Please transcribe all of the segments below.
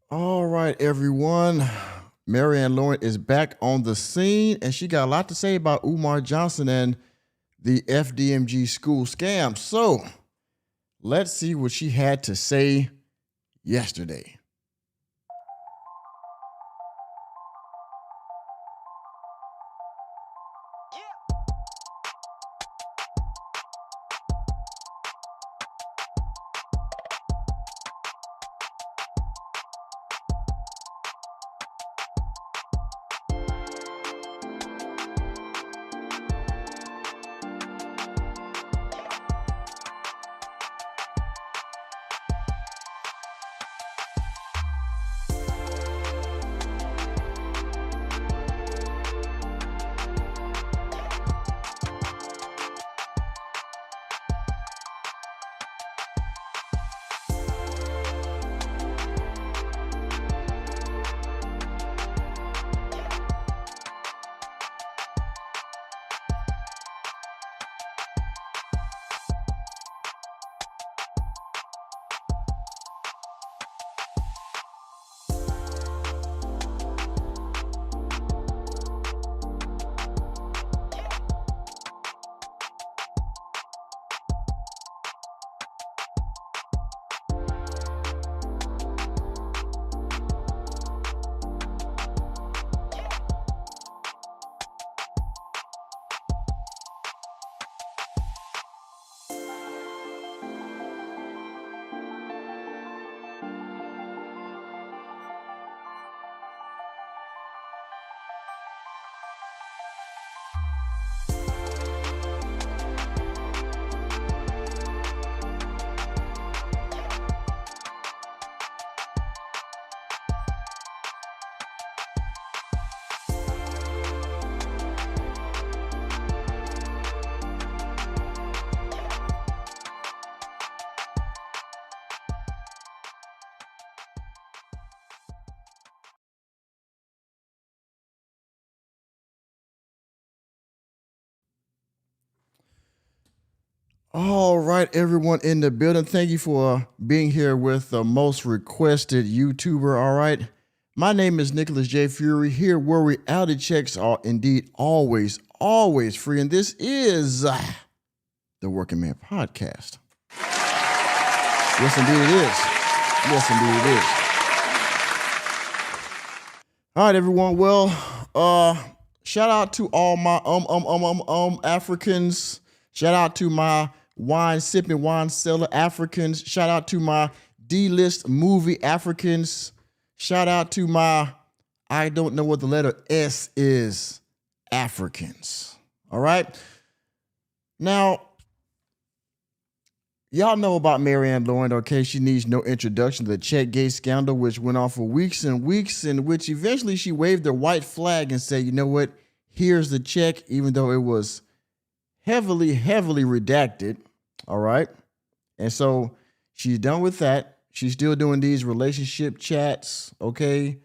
All right, everyone. Marianne Lorient is back on the scene, and she got a lot to say about Umar Johnson and the FDMG school scam. So let's see what she had to say yesterday. All right, everyone in the building, thank you for being here with the most requested YouTuber. All right, my name is Nicholas J. Fury, here where reality checks are indeed always free, and this is the Working Man Podcast. Yes, indeed it is. Yes, indeed it is. All right, everyone. Well, shout out to all my Africans. Shout out to my wine sipping, wine seller Africans. Shout out to my D-list movie Africans. Shout out to my, I don't know what the letter S is, Africans. All right. Now, y'all know about Marianne Lorient, okay? She needs no introduction to the Checkgate scandal, which went on for weeks and weeks, in which eventually she waved the white flag and said, you know what? Here's the check, even though it was heavily redacted. All right. And so she's done with that. She's still doing these relationship chats. Okay.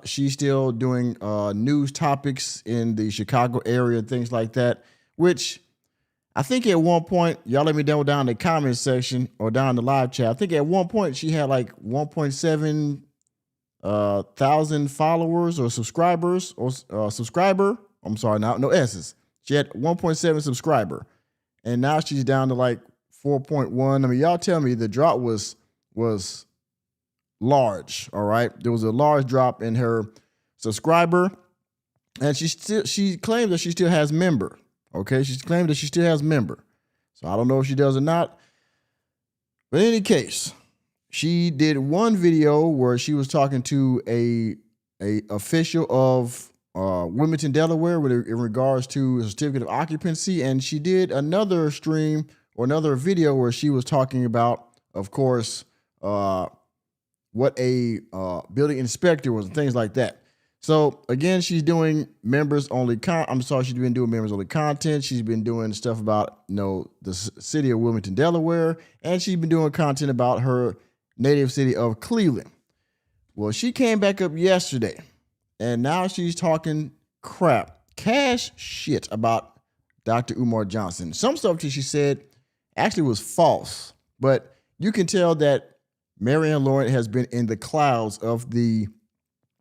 She's still doing news topics in the Chicago area, things like that, which I think at one point, y'all let me know down in the comment section or down in the live chat. I think at one point she had like 1.7 thousand followers or subscribers or subscriber. I'm sorry, no S's. She had 1.7 subscriber, and now she's down to like 4.1. I mean, y'all tell me the drop was large. All right, there was a large drop in her subscriber, and she claims that she still has member. Okay, she's claimed that she still has member. So I don't know if she does or not. But in any case, she did one video where she was talking to a official of Wilmington, Delaware, in regards to a certificate of occupancy, and she did another stream or another video where she was talking about, of course, what a building inspector was and things like that. So again, she's doing members only. She's been doing members only content. She's been doing stuff about the city of Wilmington, Delaware, and she's been doing content about her native city of Cleveland. Well, she came back up yesterday, and now she's talking cash shit about Dr. Umar Johnson. Some stuff that she said actually was false, but you can tell that Marianne Lorient has been in the clouds of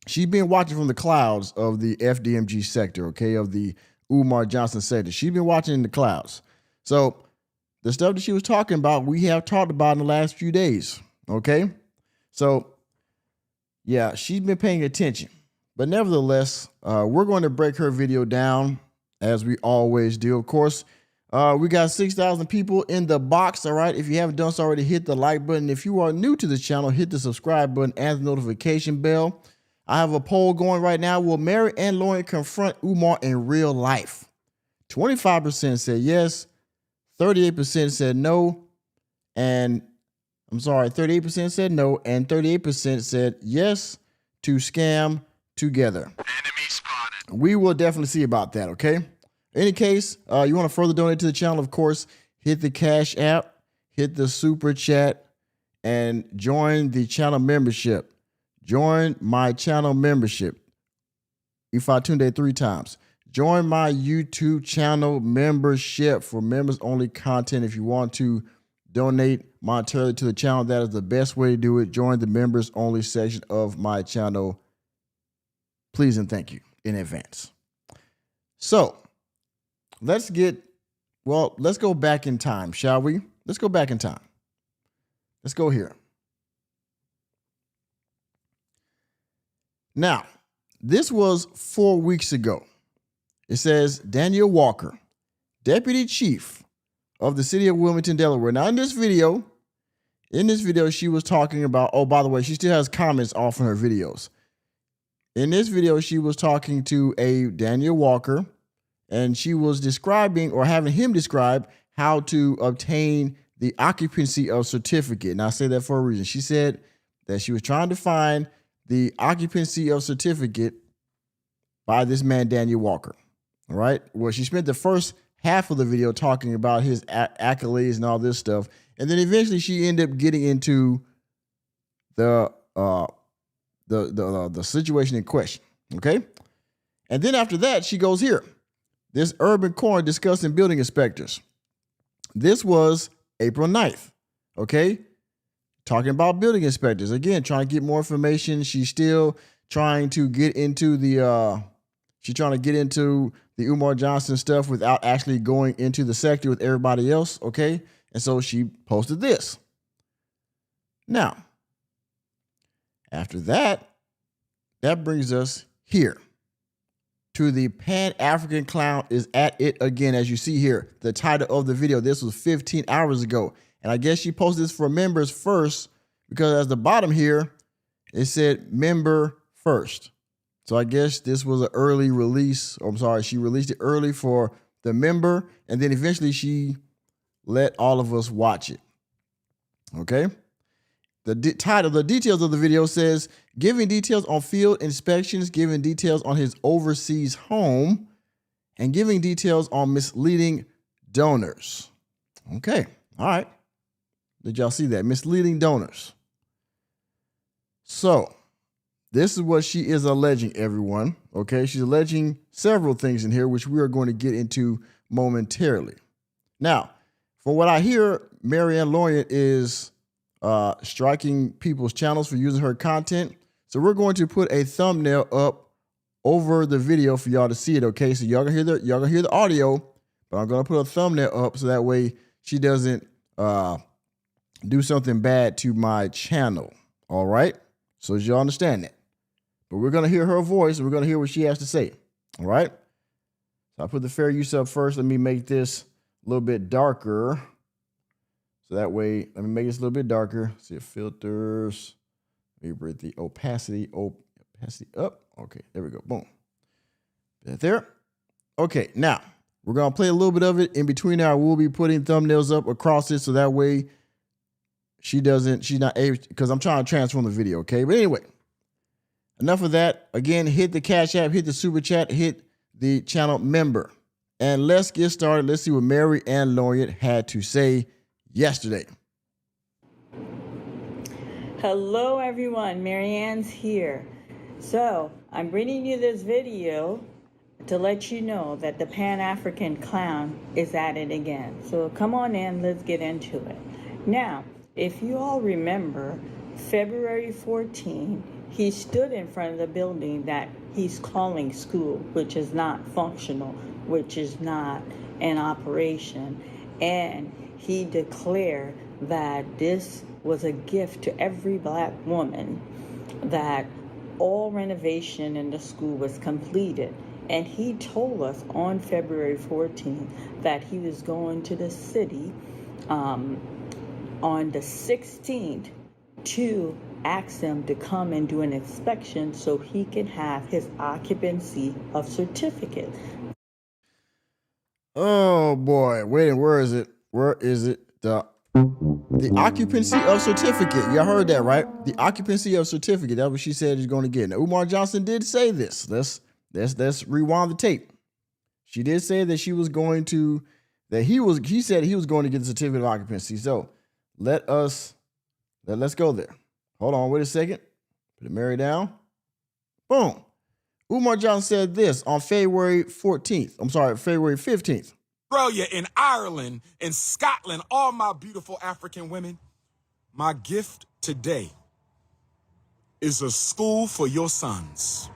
she's been watching from the clouds of the FDMG sector, okay, of the Umar Johnson sector. She's been watching in the clouds. So the stuff that she was talking about, we have talked about in the last few days, okay? So, yeah, she's been paying attention. But nevertheless, we're going to break her video down as we always do. Of course, we got 6,000 people in the box, all right? If you haven't done so already, hit the like button. If you are new to the channel, hit the subscribe button and the notification bell. I have a poll going right now. Will Marianne Lorient confront Umar in real life? 25% said yes, 38% said no, and 38% said no, and 38% said yes to scam together. Enemy spotted. We will definitely see about that, okay? In any case, you want to further donate to the channel, of course, hit the Cash App, hit the Super Chat, and join the channel membership. Join my channel membership. If I tuned in 3 times. Join my YouTube channel membership for members-only content. If you want to donate monetarily to the channel, that is the best way to do it. Join the members-only section of my channel. Please and thank you in advance. So, let's go back in time, shall we? Let's go back in time. Let's go here. Now, this was 4 weeks ago. It says Danielle Walker, Deputy Chief of the City of Wilmington, Delaware. Now, in this video, she was talking about, oh, by the way, she still has comments off on her videos. In this video, she was talking to a Danielle Walker, and she was describing or having him describe how to obtain the occupancy of certificate. And I say that for a reason. She said that she was trying to find the occupancy of certificate by this man, Danielle Walker. All right. Well, she spent the first half of the video talking about his accolades and all this stuff. And then eventually she ended up getting into the situation in question. Okay. And then after that, she goes here. This urban coroner discussing building inspectors. This was April 9th. Okay. Talking about building inspectors. Again, trying to get more information. She's still trying to get into the Umar Johnson stuff without actually going into the sector with everybody else, okay? And so she posted this. Now, after that, that brings us here to the Pan-African clown is at it again. As you see here, the title of the video, this was 15 hours ago. And I guess she posted this for members first because at the bottom here, it said member first. So I guess this was an early release. Oh, I'm sorry, she released it early for the member, and then eventually she let all of us watch it. Okay? The details of the video says, giving details on field inspections, giving details on his overseas home, and giving details on misleading donors. Okay, all right. Did y'all see that? Misleading donors. So, this is what she is alleging, everyone. Okay, she's alleging several things in here, which we are going to get into momentarily. Now, from what I hear, Marianne Lorient is striking people's channels for using her content. So we're going to put a thumbnail up over the video for y'all to see it. Okay, so y'all gonna hear the audio, but I'm gonna put a thumbnail up so that way she doesn't do something bad to my channel. All right, so y'all understand that. But we're going to hear her voice, and we're going to hear what she has to say. All right? So I put the fair use up first. Let me make this a little bit darker. So that way, let me make this a little bit darker. See if filters. Let me bring the opacity up. Okay, there we go. Boom. That there. Okay, now we're going to play a little bit of it. In between there, I will be putting thumbnails up across it so that way she's not able, because I'm trying to transform the video, okay? But anyway. Enough of that. Again, hit the Cash App, hit the Super Chat, hit the channel member. And let's get started. Let's see what Marianne Lorient had to say yesterday. Hello, everyone. Marianne's here. So I'm bringing you this video to let you know that the Pan-African clown is at it again. So come on in. Let's get into it. Now, If you all remember, February 14, he stood in front of the building that he's calling school, which is not functional, which is not in operation. And he declared that this was a gift to every black woman, that all renovation in the school was completed. And he told us on February 14th that he was going to the city on the 16th to ask them to come and do an inspection so he can have his occupancy of certificate. Oh boy, wait, where is it? Where is it? The occupancy of certificate. Y'all heard that, right? The occupancy of certificate. That's what she said he's going to get. Now, Umar Johnson did say this. Let's rewind the tape. She did say that she was going to, he said he was going to get the certificate of occupancy. So let's go there. Hold on, wait a second. Put it Mary down. Boom. Umar Johnson said this on February 15th. Australia, in Ireland, in Scotland, all my beautiful African women, my gift today is a school for your sons.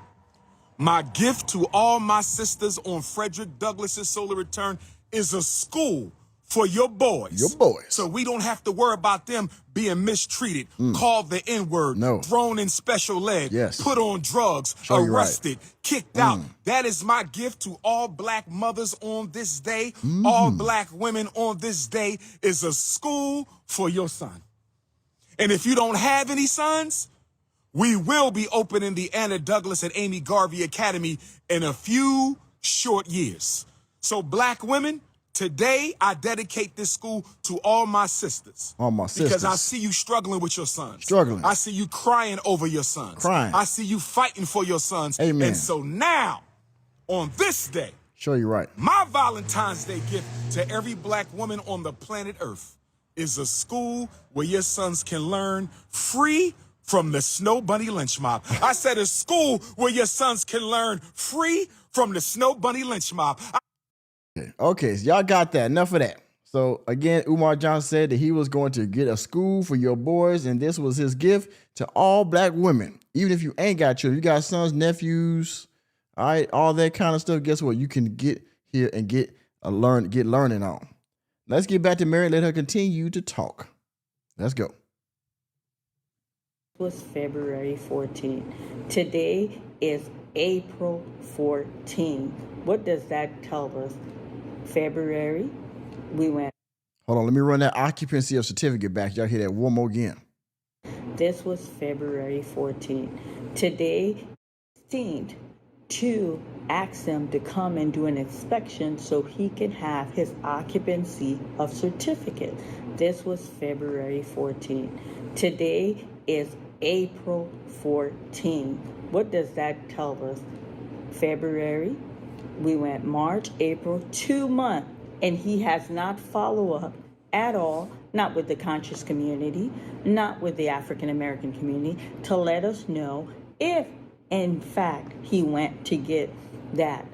My gift to all my sisters on Frederick Douglass's solar return is a school for your boys. Your boys. So we don't have to worry about them being mistreated, called the N-word, thrown in special ed, put on drugs, arrested, kicked out. That is my gift to all black mothers on this day, all black women on this day, is a school for your son. And if you don't have any sons, we will be opening the Anna Douglas and Amy Garvey Academy in a few short years. So black women, today, I dedicate this school to all my sisters. All my sisters. Because I see you struggling with your sons. Struggling. I see you crying over your sons. Crying. I see you fighting for your sons. Amen. And so now, on this day, show you right. My Valentine's Day gift to every black woman on the planet Earth is a school where your sons can learn free from the Snow Bunny lynch mob. I said a school where your sons can learn free from the Snow Bunny lynch mob. Okay, so y'all got that. Enough of that. So again, Umar Johnson said that he was going to get a school for your boys, and this was his gift to all black women. Even if you ain't got children, you got sons, nephews, all right, all that kind of stuff. Guess what? You can get here and get learning on. Let's get back to Mary. Let her continue to talk. Let's go. It was February 14th. Today is April 14th. What does that tell us? February, we went. Hold on, let me run that occupancy of certificate back. Y'all hear that one more again. This was February 14th. Today, 16th, to ask them to come and do an inspection so he can have his occupancy of certificate. This was February 14th. Today is April 14th. What does that tell us? February, we went March, April, 2 months, and he has not followed up at all, not with the conscious community, not with the African American community, to let us know if, in fact, he went to get that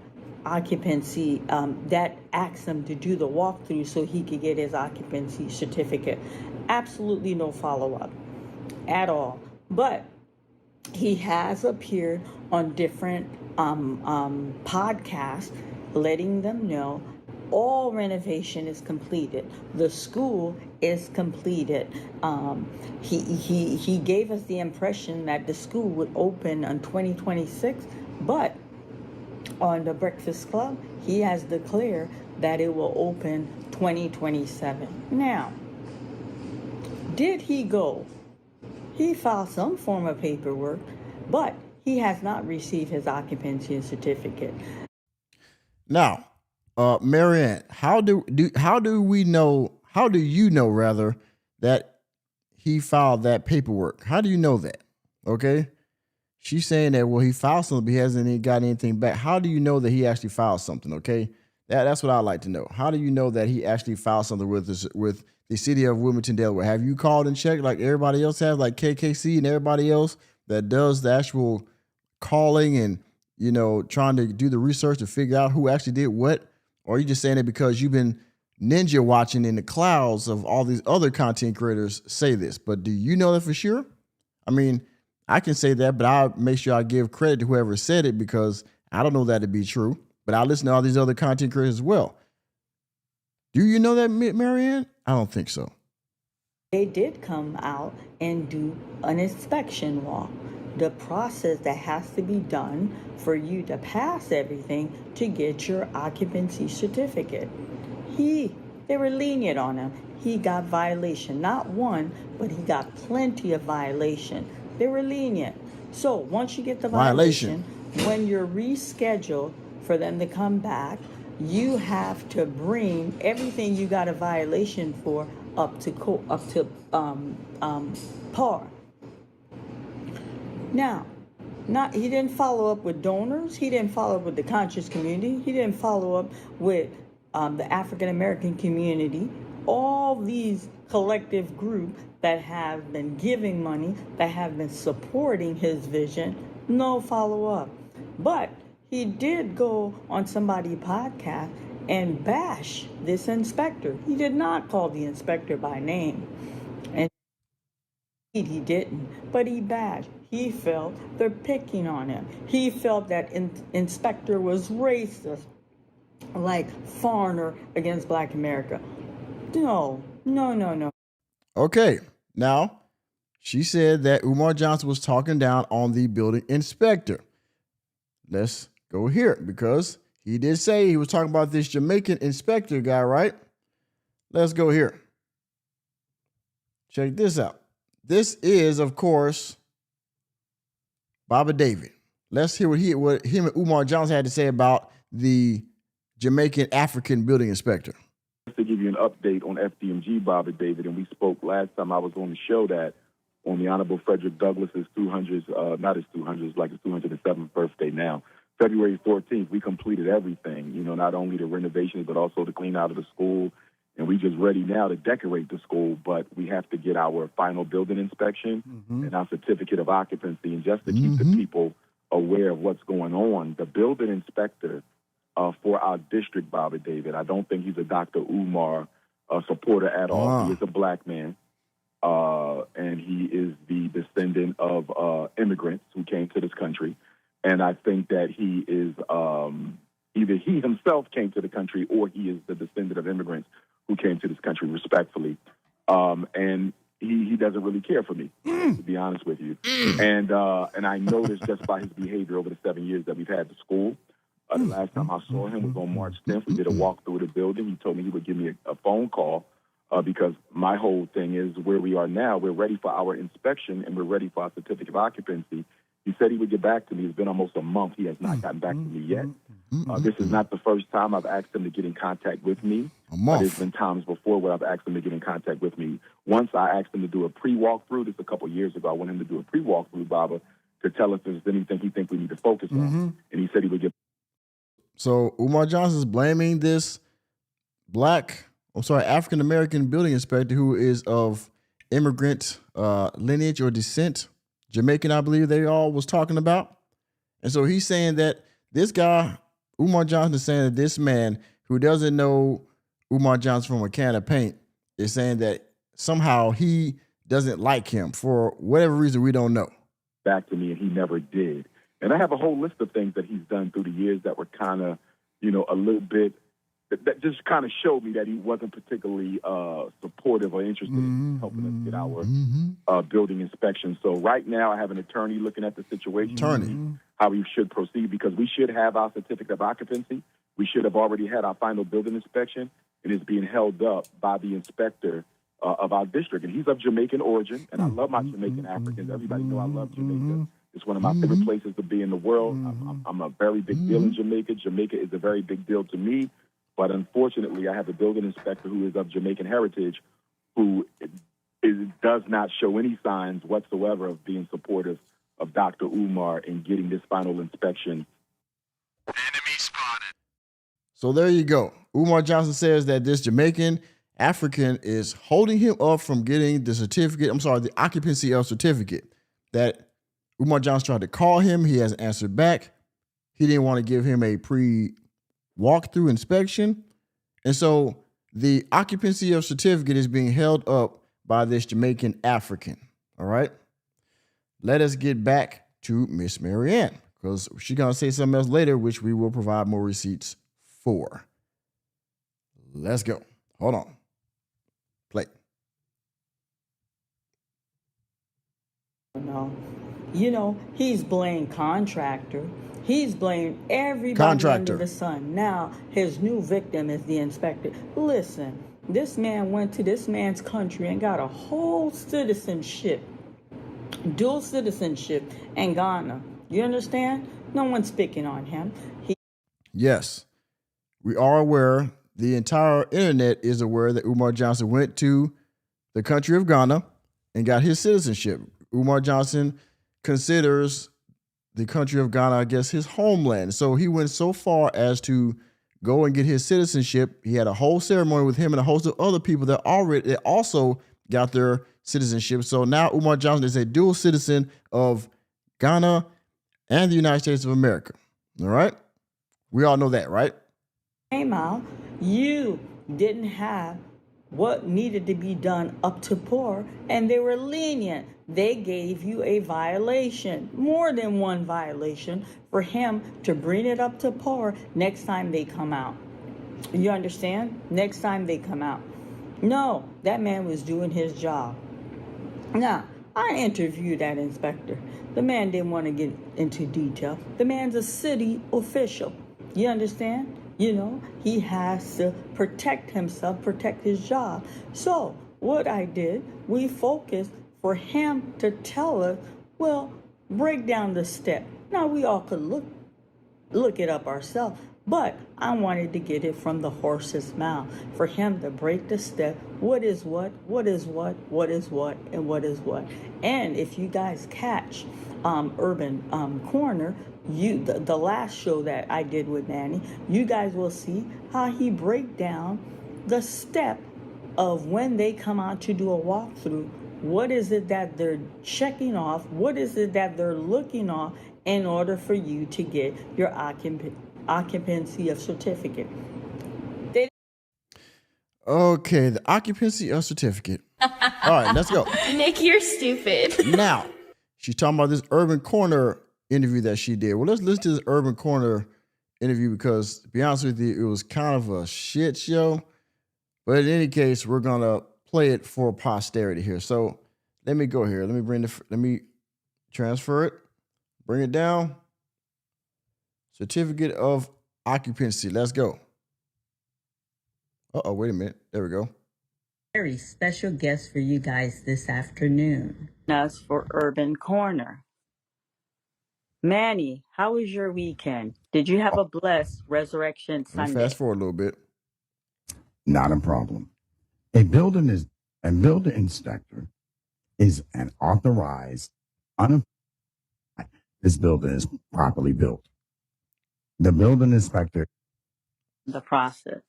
occupancy, that asked him to do the walkthrough so he could get his occupancy certificate. Absolutely no follow-up at all. But he has appeared on different podcasts, letting them know all renovation is completed. The school is completed. He gave us the impression that the school would open in 2026, but on the Breakfast Club, he has declared that it will open 2027. Now, did he go? He filed some form of paperwork, but he has not received his occupancy certificate. Now, Marianne, how do you know that he filed that paperwork? How do you know that? Okay. She's saying that, well, he filed something, but he hasn't got anything back. How do you know that he actually filed something? Okay. That's what I'd like to know. How do you know that he actually filed something with the city of Wilmington, Delaware? Have you called and checked like everybody else has, like KKC and everybody else that does the actual calling and, trying to do the research to figure out who actually did what? Or are you just saying it because you've been ninja watching in the clouds of all these other content creators say this. But do you know that for sure? I mean, I can say that, but I'll make sure I give credit to whoever said it because I don't know that to be true. But I listen to all these other content creators as well. Do you know that, Marianne? I don't think so. They did come out and do an inspection walk. The process that has to be done for you to pass everything to get your occupancy certificate. They were lenient on him. He got violation, not one, but he got plenty of violation. They were lenient. So once you get the violation, when you're rescheduled for them to come back, you have to bring everything you got a violation for up to par. Now, he didn't follow up with donors. He didn't follow up with the conscious community. He didn't follow up with the African American community. All these collective groups that have been giving money, that have been supporting his vision, no follow up. But he did go on somebody's podcast and bash this inspector. He did not call the inspector by name. And he didn't, but he bashed. He felt they're picking on him. He felt that inspector was racist, like foreigner against Black America. No. Okay, now she said that Umar Johnson was talking down on the building inspector. Let's go here because he did say he was talking about this Jamaican inspector guy, right? Let's go here. Check this out. This is, of course, Baba David. Let's hear what him and Umar Johnson had to say about the Jamaican African building inspector. To give you an update on FDMG, Baba David, and we spoke last time I was on the show that on the Honorable Frederick Douglass's 200th, not his 200th, like his 207th birthday now, February 14th, we completed everything, not only the renovations, but also the clean out of the school. And we just ready now to decorate the school, but we have to get our final building inspection and our certificate of occupancy. And just to keep the people aware of what's going on, the building inspector for our district, Baba David, I don't think he's a Dr. Umar supporter at all. He is a Black man, and he is the descendant of immigrants who came to this country. And I think that he is either he himself came to the country or he is the descendant of immigrants who came to this country respectfully. And he doesn't really care for me, to be honest with you. And I know this just by his behavior over the 7 years that we've had the school. The last time I saw him was on March 10th. We did a walk through the building. He told me he would give me a phone call because my whole thing is where we are now. We're ready for our inspection and we're ready for our certificate of occupancy. He said he would get back to me. It's been almost a month. He has not gotten back to me yet. This is not the first time I've asked him to get in contact with me. There's been times before where I've asked him to get in contact with me. Once I asked him to do a pre-walkthrough. This a couple of years ago. I wanted him to do a pre-walkthrough, Baba, to tell us if there's anything he thinks we need to focus on. And he said he would get. So Umar Johnson is blaming this African-American building inspector who is of immigrant lineage or descent, Jamaican, I believe they all was talking about. And so he's saying that this guy, Umar Johnson, is saying that this man who doesn't know Umar Johnson from a can of paint is saying that somehow he doesn't like him for whatever reason we don't know. Back to me, and he never did. And I have a whole list of things that he's done through the years that were kind of, a little bit, that just kind of showed me that he wasn't particularly supportive or interested in helping us get our building inspection. So right now I have an attorney looking at the situation, how we should proceed, because we should have our certificate of occupancy. We should have already had our final building inspection. It is being held up by the inspector of our district. And he's of Jamaican origin, and I love my Jamaican Africans. Everybody know I love Jamaica. It's one of my favorite places to be in the world. I'm a very big deal in Jamaica. Jamaica is a very big deal to me. But unfortunately, I have a building inspector who is of Jamaican heritage who does not show any signs whatsoever of being supportive of Dr. Umar in getting this final inspection. Enemy spotted. So there you go. Umar Johnson says that this Jamaican African is holding him up from getting the occupancy of certificate. That Umar Johnson tried to call him. He hasn't answered back. He didn't want to give him a pre-walkthrough inspection. And so The occupancy of certificate is being held up by this Jamaican African. All right. Let us get back to Miss Marianne, because she's going to say something else later, which we will provide more receipts for. Let's go. Hold on. Play. No. You know, he's blamed contractor. He's blamed everybody Contractor. under the sun. Now, his new victim is the inspector. Listen, this man went to this man's country and got a whole citizenship, dual citizenship in Ghana. You understand? No one's picking on him. Yes, we are aware. The entire internet is aware that Umar Johnson went to the country of Ghana and got his citizenship. Umar Johnson considers the country of Ghana, I guess, his homeland. So he went so far as to go and get his citizenship. He had a whole ceremony with him and a host of other people that also got their citizenship. So now Umar Johnson is a dual citizen of Ghana and the United States of America. All right? We all know that, right? Came out, you didn't have what needed to be done up to par, and they were lenient. They gave you a violation, more than one violation, for him to bring it up to par next time they come out. You understand? Next time they come out. No, that man was doing his job. Now, I interviewed that inspector. The man didn't want to get into detail. The man's a city official. You understand? You know, he has to protect himself, protect his job. So what I did, we focused for him to tell us, well, break down the step. Now, we all could look it up ourselves, but I wanted to get it from the horse's mouth, for him to break the step. What is what is what is what, and what is what. And if you guys catch Urban Corner, the last show that I did with Nanny, you guys will see how he break down the step of when they come out to do a walkthrough. What is it that they're checking off? What is it that they're looking off in order for you to get your occupancy of certificate? Okay, the occupancy of certificate. All right, let's go. Nick, you're stupid. Now, she's talking about this Urban Corner interview that she did. Well, let's listen to this Urban Corner interview because, to be honest with you, it was kind of a shit show. But in any case, we're going to play it for posterity here. So let me go here. Let me transfer it. Bring it down. Certificate of occupancy. Let's go. Uh-oh, wait a minute. There we go. Very special guest for you guys this afternoon. That's for Urban Corner. Manny, how was your weekend? Did you have a blessed Resurrection Sunday? Fast forward a little bit. Not a problem. A building inspector is an authorized, this building is properly built. The building inspector. The process.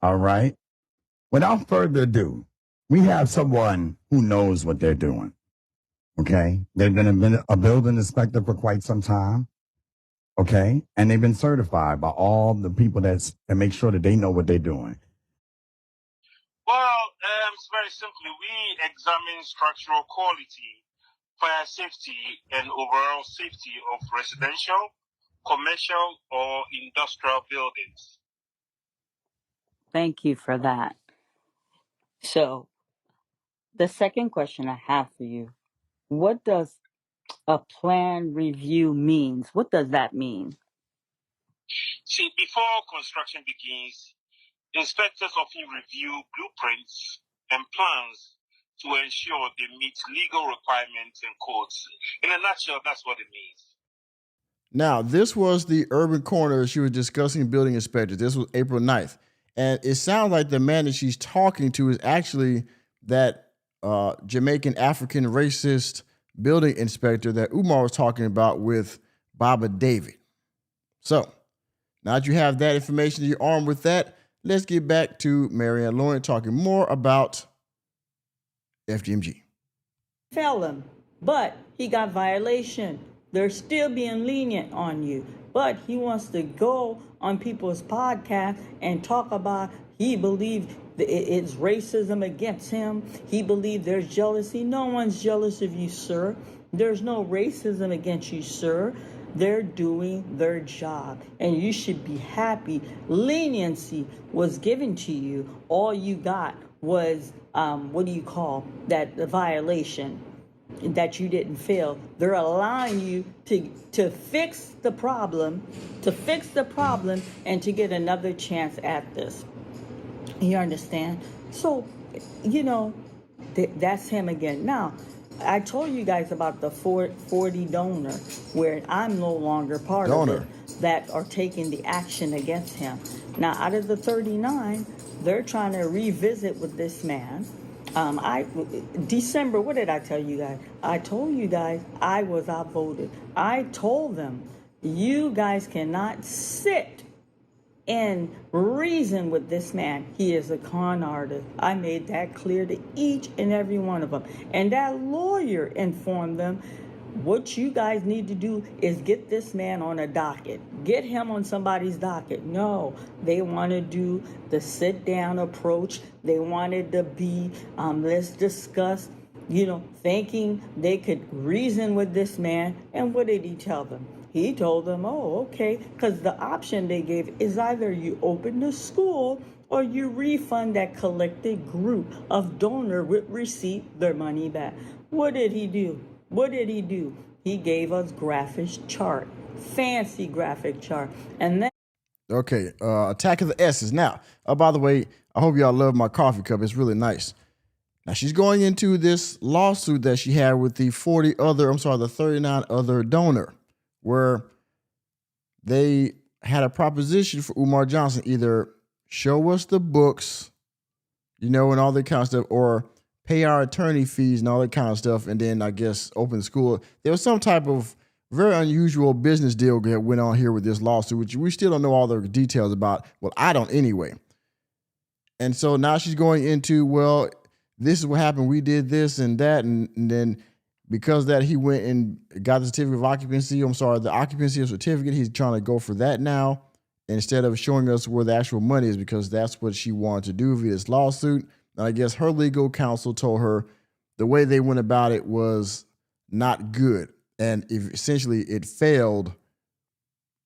All right. Without further ado, we have someone who knows what they're doing. Okay. They've been a building inspector for quite some time. Okay. And they've been certified by all the people that make sure that they know what they're doing. Well, very simply, we examine structural quality, fire safety, and overall safety of residential, commercial, or industrial buildings. Thank you for that. So, the second question I have for you, what does a plan review means? What does that mean? See, before construction begins, inspectors often review blueprints and plans to ensure they meet legal requirements and codes. In a nutshell, that's what it means. Now, this was the Urban Corner. She was discussing building inspectors. This was April 9th. And it sounds like the man that she's talking to is actually that Jamaican African racist building inspector that Umar was talking about with Baba David. So, now that you have that information, you're armed with that, let's get back to Marianne Lorient talking more about FDMG. Felon, but he got violation. They're still being lenient on you. But he wants to go on people's podcasts and talk about he believed it's racism against him. He believed there's jealousy. No one's jealous of you, sir. There's no racism against you, sir. They're doing their job, and you should be happy. Leniency was given to you. All you got was, the violation that you didn't fail. They're allowing you to fix the problem, and to get another chance at this. You understand? So, that's him again. Now, I told you guys about the 40 donor, where I'm no longer part of it, that are taking the action against him. Now, out of the 39, they're trying to revisit with this man. December, what did I tell you guys? I told you guys I was outvoted. I told them, you guys cannot sit and reason with this man. He is a con artist. I made that clear to each and every one of them. And that lawyer informed them, what you guys need to do is get this man on a docket. Get him on somebody's docket. No, they want to do the sit-down approach. They wanted to be, let's discuss, thinking they could reason with this man. And what did he tell them? He told them, oh, okay, because the option they gave is either you open the school or you refund that collected group of donor with receipt their money back. What did he do? He gave us graphic chart, fancy graphic chart. And then okay, attack of the S's. Now, by the way, I hope y'all love my coffee cup. It's really nice. Now, she's going into this lawsuit that she had with the 39 other donor, where they had a proposition for Umar Johnson, either show us the books, and all that kind of stuff, or pay our attorney fees and all that kind of stuff, and then I guess open the school. There was some type of very unusual business deal that went on here with this lawsuit, which we still don't know all the details about. Well, I don't anyway. And so now she's going into, well, this is what happened. We did this and that, and then because that he went and got the certificate of occupancy, the occupancy certificate, he's trying to go for that now instead of showing us where the actual money is, because that's what she wanted to do via this lawsuit. And I guess her legal counsel told her the way they went about it was not good. And essentially it failed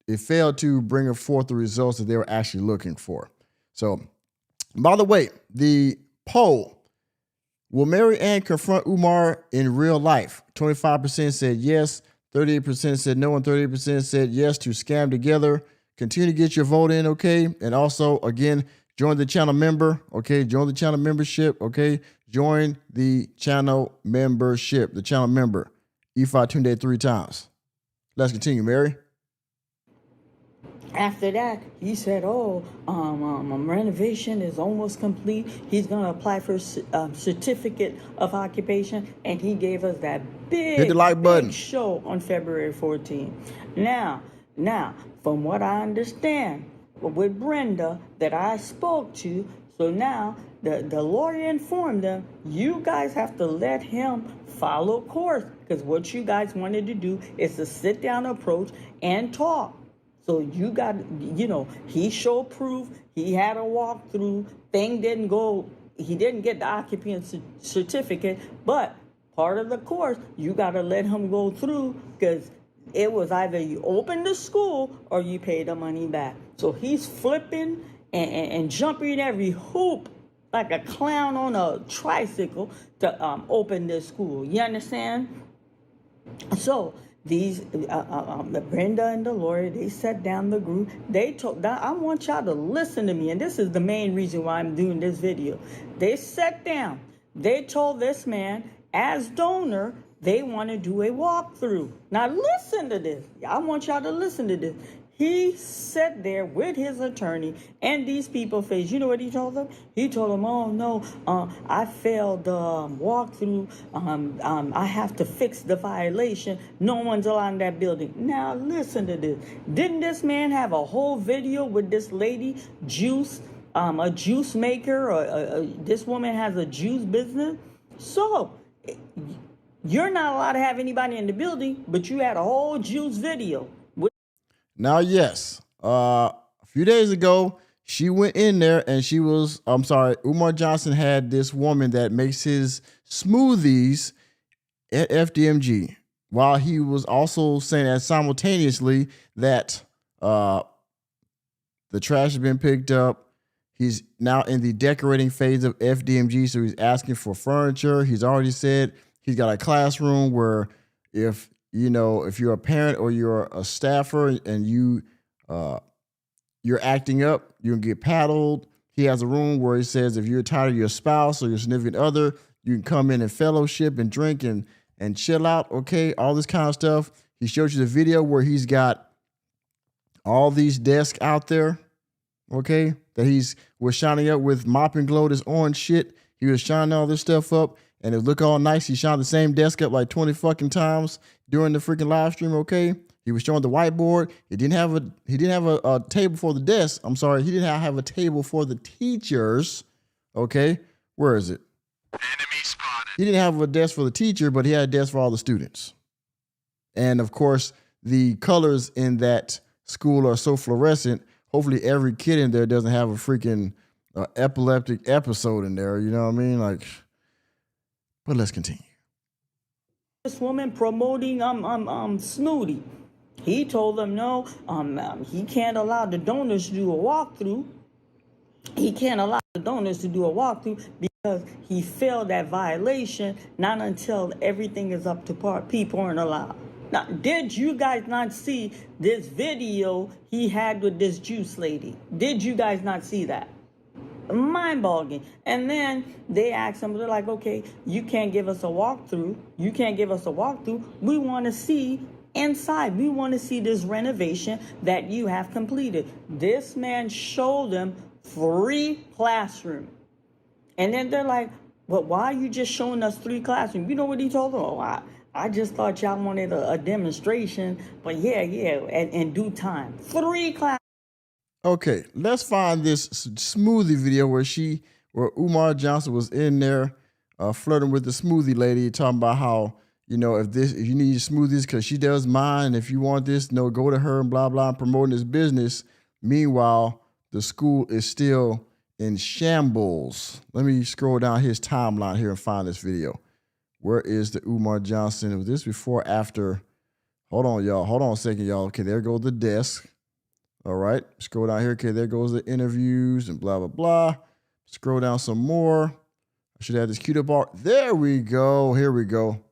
to bring forth the results that they were actually looking for. So, by the way, the poll, will Mary Ann confront Umar in real life? 25% said yes, 38% said no, and 38% said yes to scam together. Continue to get your vote in, okay? And also, again, join the channel member, okay? Join the channel membership, okay? Join the channel membership, the channel member. E5 tuned in 3 times. Let's continue, Mary. After that, he said, renovation is almost complete. He's going to apply for a certificate of occupation, and he gave us that hit the like button. Big show on February 14th. Now, from what I understand, with Brenda that I spoke to, so now the lawyer informed them, you guys have to let him follow course, because what you guys wanted to do is to sit down approach and talk. So you got, he showed proof. He had a walkthrough. Thing didn't go. He didn't get the occupancy certificate, but part of the course, you got to let him go through, because it was either you open the school or you pay the money back. So he's flipping and jumping every hoop like a clown on a tricycle to open this school. You understand? So these Brenda and the lawyer, they sat down the group. They told, I want y'all to listen to me, and this is the main reason why I'm doing this video. They sat down. They told this man, as donor, they want to do a walkthrough. Now listen to this. I want y'all to listen to this. He sat there with his attorney and these people face. You know what he told them? He told them, oh, no, I failed the walkthrough. I have to fix the violation. No one's allowed in that building. Now, listen to this. Didn't this man have a whole video with this lady, Juice, a juice maker? Or this woman has a juice business? So You're not allowed to have anybody in the building, but you had a whole juice video. Now, yes, a few days ago, she went in there and Umar Johnson had this woman that makes his smoothies at FDMG, while he was also saying that simultaneously that the trash has been picked up. He's now in the decorating phase of FDMG, so he's asking for furniture. He's already said he's got a classroom where if you're a parent or you're a staffer and you're acting up, you can get paddled. He has a room where he says if you're tired of your spouse or your significant other, you can come in and fellowship and drink and chill out, okay? All this kind of stuff. He showed you the video where he's got all these desks out there, okay, that was shining up with mop and glow, this orange shit. He was shining all this stuff up, and it looked all nice. He shined the same desk up like 20 fucking times during the freaking live stream, okay? He was showing the whiteboard. He didn't have a table for the desk. I'm sorry, he didn't have a table for the teachers, okay? Where is it? Enemy spotted. He didn't have a desk for the teacher, but he had a desk for all the students. And of course, the colors in that school are so fluorescent. Hopefully every kid in there doesn't have a freaking epileptic episode in there. You know what I mean? But let's continue. This woman promoting smoothie. He told them no, he can't allow the donors to do a walkthrough. He can't allow the donors to do a walkthrough because he failed that violation. Not until everything is up to par. People aren't allowed. Now, did you guys not see this video he had with this juice lady? Did you guys not see that? Mind-boggling. And then they asked him, they're like, okay, you can't give us a walkthrough. You can't give us a walkthrough. We want to see inside. We want to see this renovation that you have completed. This man showed them 3 classrooms. And then they're like, but why are you just showing us 3 classrooms? You know what he told them? Oh, I just thought y'all wanted a demonstration, but yeah, in due time. 3 classes. Okay, let's find this smoothie video where Umar Johnson was in there flirting with the smoothie lady, talking about how, if you need smoothies because she does mine, if you want this, go to her and blah, blah, promoting his business. Meanwhile, the school is still in shambles. Let me scroll down his timeline here and find this video. Where is the Umar Johnson? Was this before, after? Hold on, y'all. Hold on a second, y'all. Okay, there goes the desk. All right. Scroll down here. Okay, there goes the interviews and blah, blah, blah. Scroll down some more. I should have this queued up art. There we go. Here we go.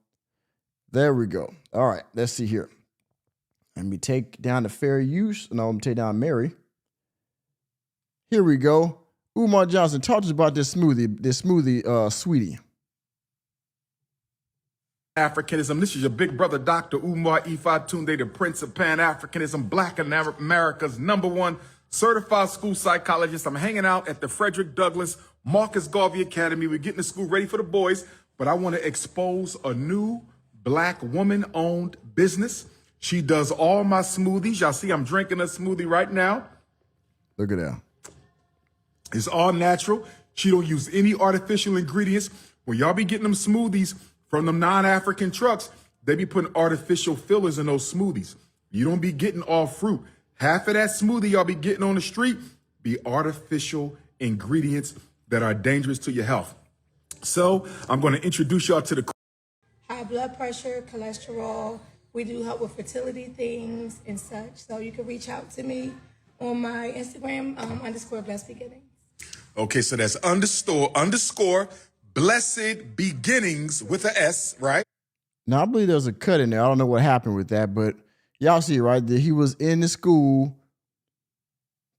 There we go. All right, let's see here. Let me take down the fair use. No, I'm going to take down Mary. Here we go. Umar Johnson, talk to us about this smoothie, sweetie. Africanism. This is your big brother, Dr. Umar Ifatunde, the Prince of Pan-Africanism, Black America's #1 certified school psychologist. I'm hanging out at the Frederick Douglass Marcus Garvey Academy. We're getting the school ready for the boys, but I want to expose a new Black woman-owned business. She does all my smoothies. Y'all see I'm drinking a smoothie right now. Look at that. It's all natural. She don't use any artificial ingredients. When y'all be getting them smoothies from them non-African trucks, they be putting artificial fillers in those smoothies. You don't be getting all fruit. Half of that smoothie y'all be getting on the street be artificial ingredients that are dangerous to your health. So I'm going to introduce y'all to the high blood pressure, cholesterol. We do help with fertility things and such. So you can reach out to me on my Instagram, _blessed beginnings. Okay, so that's underscore blessed beginnings with a S, right? Now, I believe there's a cut in there. I don't know what happened with that, but y'all see, right, that he was in the school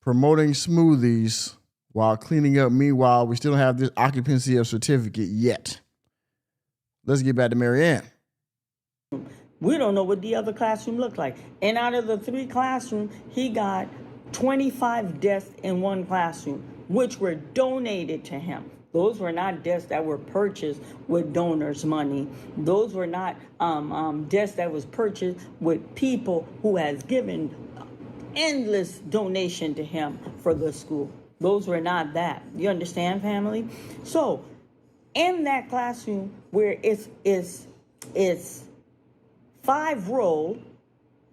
promoting smoothies while cleaning up. Meanwhile, we still don't have this occupancy of certificate yet. Let's get back to Marianne. We don't know what the other classroom looked like. And out of the 3 classrooms, he got 25 desks in 1 classroom, which were donated to him. Those were not desks that were purchased with donors' money. Those were not desks that was purchased with people who has given endless donation to him for the school. Those were not that. You understand, family? So in that classroom where it's It's 5 row,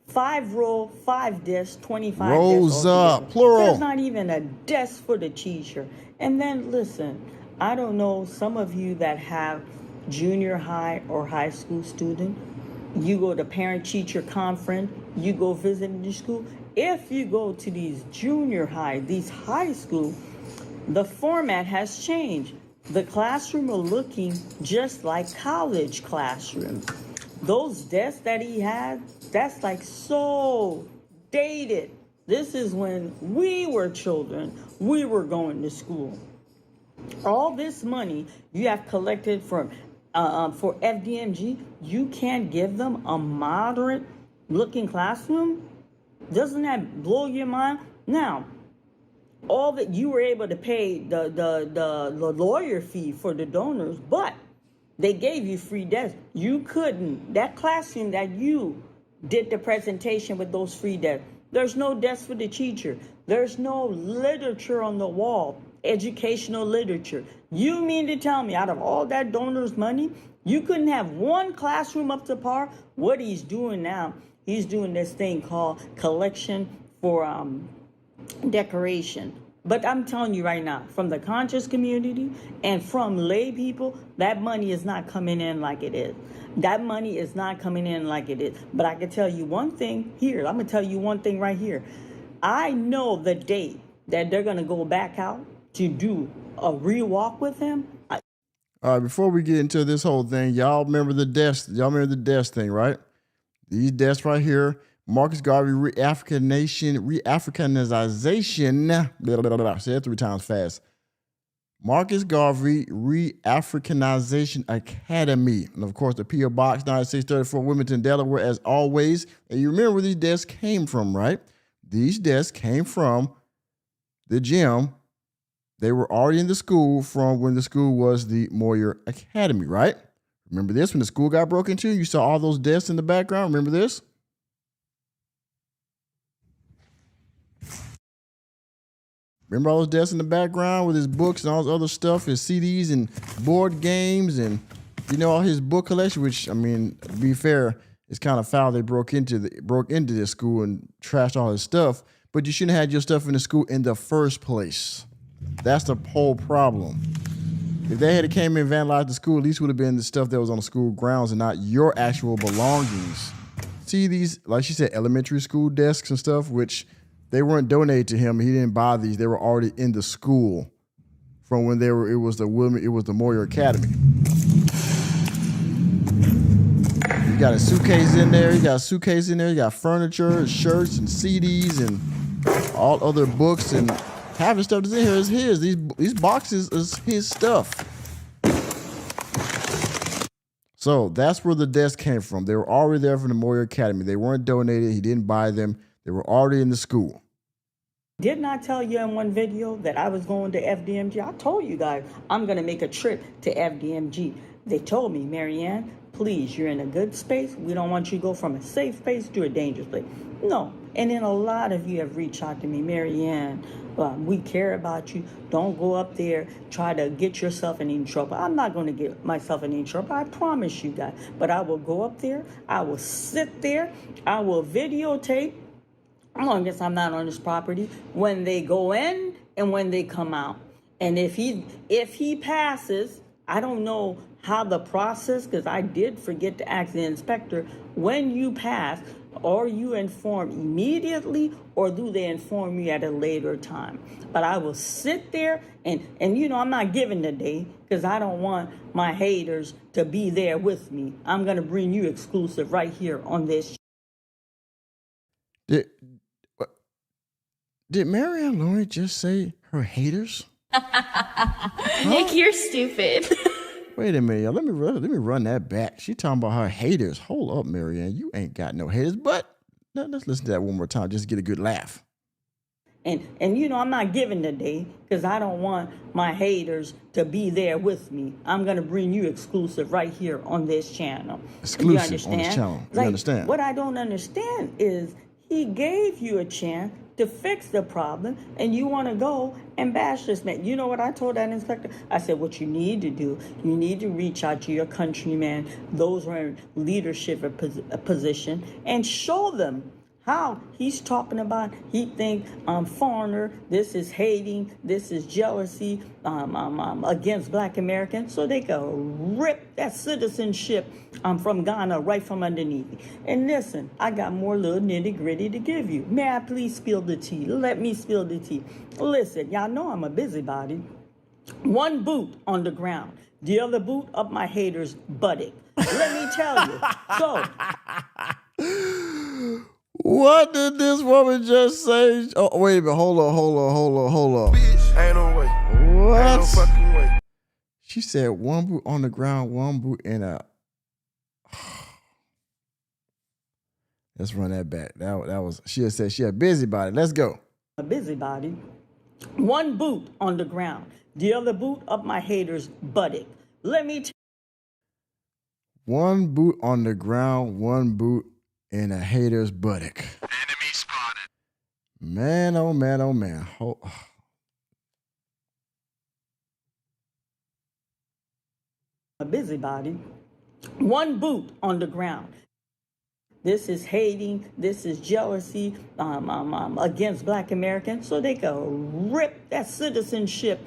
5 desks, 25 Rows desks altogether. up, plural. There's not even a desk for the teacher. And then listen, I don't know, some of you that have junior high or high school student, you go to parent-teacher conference, you go visit the school. If you go to these junior high, these high school, the format has changed. The classroom are looking just like college classrooms. Those desks that he had, that's like so dated. This is when we were children, we were going to school. All this money you have collected for FDMG, you can't give them a moderate looking classroom? Doesn't that blow your mind? Now, all that you were able to pay the lawyer fee for the donors, but they gave you free desks. You couldn't. That classroom that you did the presentation with those free desks, there's no desk for the teacher. There's no literature on the wall, educational literature. You mean to tell me out of all that donors' money, you couldn't have one classroom up to par? What he's doing now, he's doing this thing called collection for decoration. But I'm telling you right now, from the conscious community and from lay people, that money is not coming in like it is. That money is not coming in like it is. But I can tell you one thing here. I'm going to tell you one thing right here. I know the date that they're going to go back out to do a rewalk with him. All right, before we get into this whole thing, y'all remember the desk. Y'all remember the desk thing, right? These desks right here. Marcus Garvey Re-Africanization, say it 3 times fast. Marcus Garvey Re-Africanization Academy. And of course, the P.O. Box 9634 Wilmington, Delaware, as always. And you remember where these desks came from, right? These desks came from the gym. They were already in the school from when the school was the Moyer Academy, right? Remember this? When the school got broken into, you saw all those desks in the background. Remember this? Remember all those desks in the background with his books and all this other stuff, his CDs and board games and, you know, all his book collection, which, I mean, to be fair, it's kind of foul they broke into this school and trashed all his stuff, but you shouldn't have had your stuff in the school in the first place. That's the whole problem. If they had came in and vandalized the school, at least would have been the stuff that was on the school grounds and not your actual belongings. See these, like she said, elementary school desks and stuff, which they weren't donated to him. He didn't buy these. They were already in the school from when it was the Moyer Academy. You got a suitcase in there. You got furniture, shirts, and CDs, and all other books, and half the stuff that's in here is his. These boxes is his stuff. So that's where the desk came from. They were already there from the Moyer Academy. They weren't donated. He didn't buy them. They were already in the school. Didn't I tell you in one video that I was going to FDMG? I told you guys I'm going to make a trip to FDMG. They told me, Marianne, please, you're in a good space. We don't want you to go from a safe place to a dangerous place. No. And then a lot of you have reached out to me, Marianne, we care about you. Don't go up there, try to get yourself in any trouble. I'm not going to get myself in any trouble. I promise you guys. But I will go up there. I will sit there. I will videotape. As long as I'm not on this property, when they go in and when they come out. And if he passes, I don't know how the process, because I did forget to ask the inspector, when you pass, are you informed immediately or do they inform you at a later time? But I will sit there and you know, I'm not giving the day because I don't want my haters to be there with me. I'm going to bring you exclusive right here on this. Did Marianne Lorient just say her haters? Nick, you're stupid. Wait a minute, let me run that back. She talking about her haters. Hold up, Marianne, you ain't got no haters. But let's listen to that one more time, just to get a good laugh. And you know, I'm not giving the day because I don't want my haters to be there with me. I'm gonna bring you exclusive right here on this channel. Exclusive on this channel. You understand? What I don't understand is he gave you a chance to fix the problem, and you want to go and bash this man. You know what I told that inspector? I said, what you need to do, you need to reach out to your countrymen, those who are in leadership position, and show them how he's talking about. He think foreigner, this is hating, this is jealousy against Black Americans, so they can rip that citizenship from Ghana right from underneath. And listen, I got more little nitty gritty to give you. May I please spill the tea? Let me spill the tea. Listen, y'all know I'm a busybody. One boot on the ground, the other boot up my hater's buttock. Let me tell you. So. What did this woman just say? Oh, wait a minute. Hold on. Bitch, ain't no way. What? Ain't no fucking way. She said one boot on the ground, one boot in a... Let's run that back. That was... She had said she a busybody. Let's go. A busybody. One boot on the ground, the other boot up my hater's buttock. Let me one boot on the ground, one boot in a hater's buttock. Enemy spotted. Man, oh man, oh man. A busybody. One boot on the ground. This is hating, this is jealousy against Black Americans, so they can rip that citizenship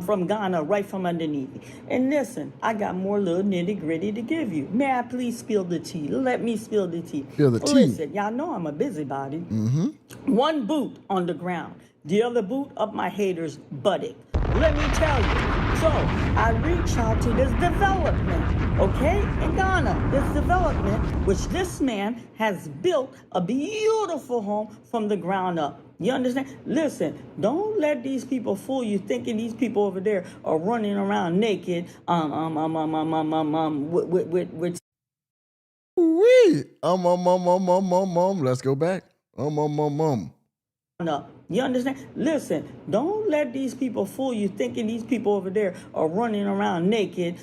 from Ghana right from underneath. And listen, I got more little nitty gritty to give you. May I please spill the tea? Let me spill the tea. Spill the tea. Listen, y'all know I'm a busybody. Mm-hmm. One boot on the ground, the other boot up my hater's buttock. Let me tell you. So I reach out to this development, okay, in Ghana, this development, which this man has built a beautiful home from the ground up. You understand? Listen, don't let these people fool you thinking these people over there are running around naked, with Let's go back. No, you understand? Listen, don't let these people fool you thinking these people over there are running around naked,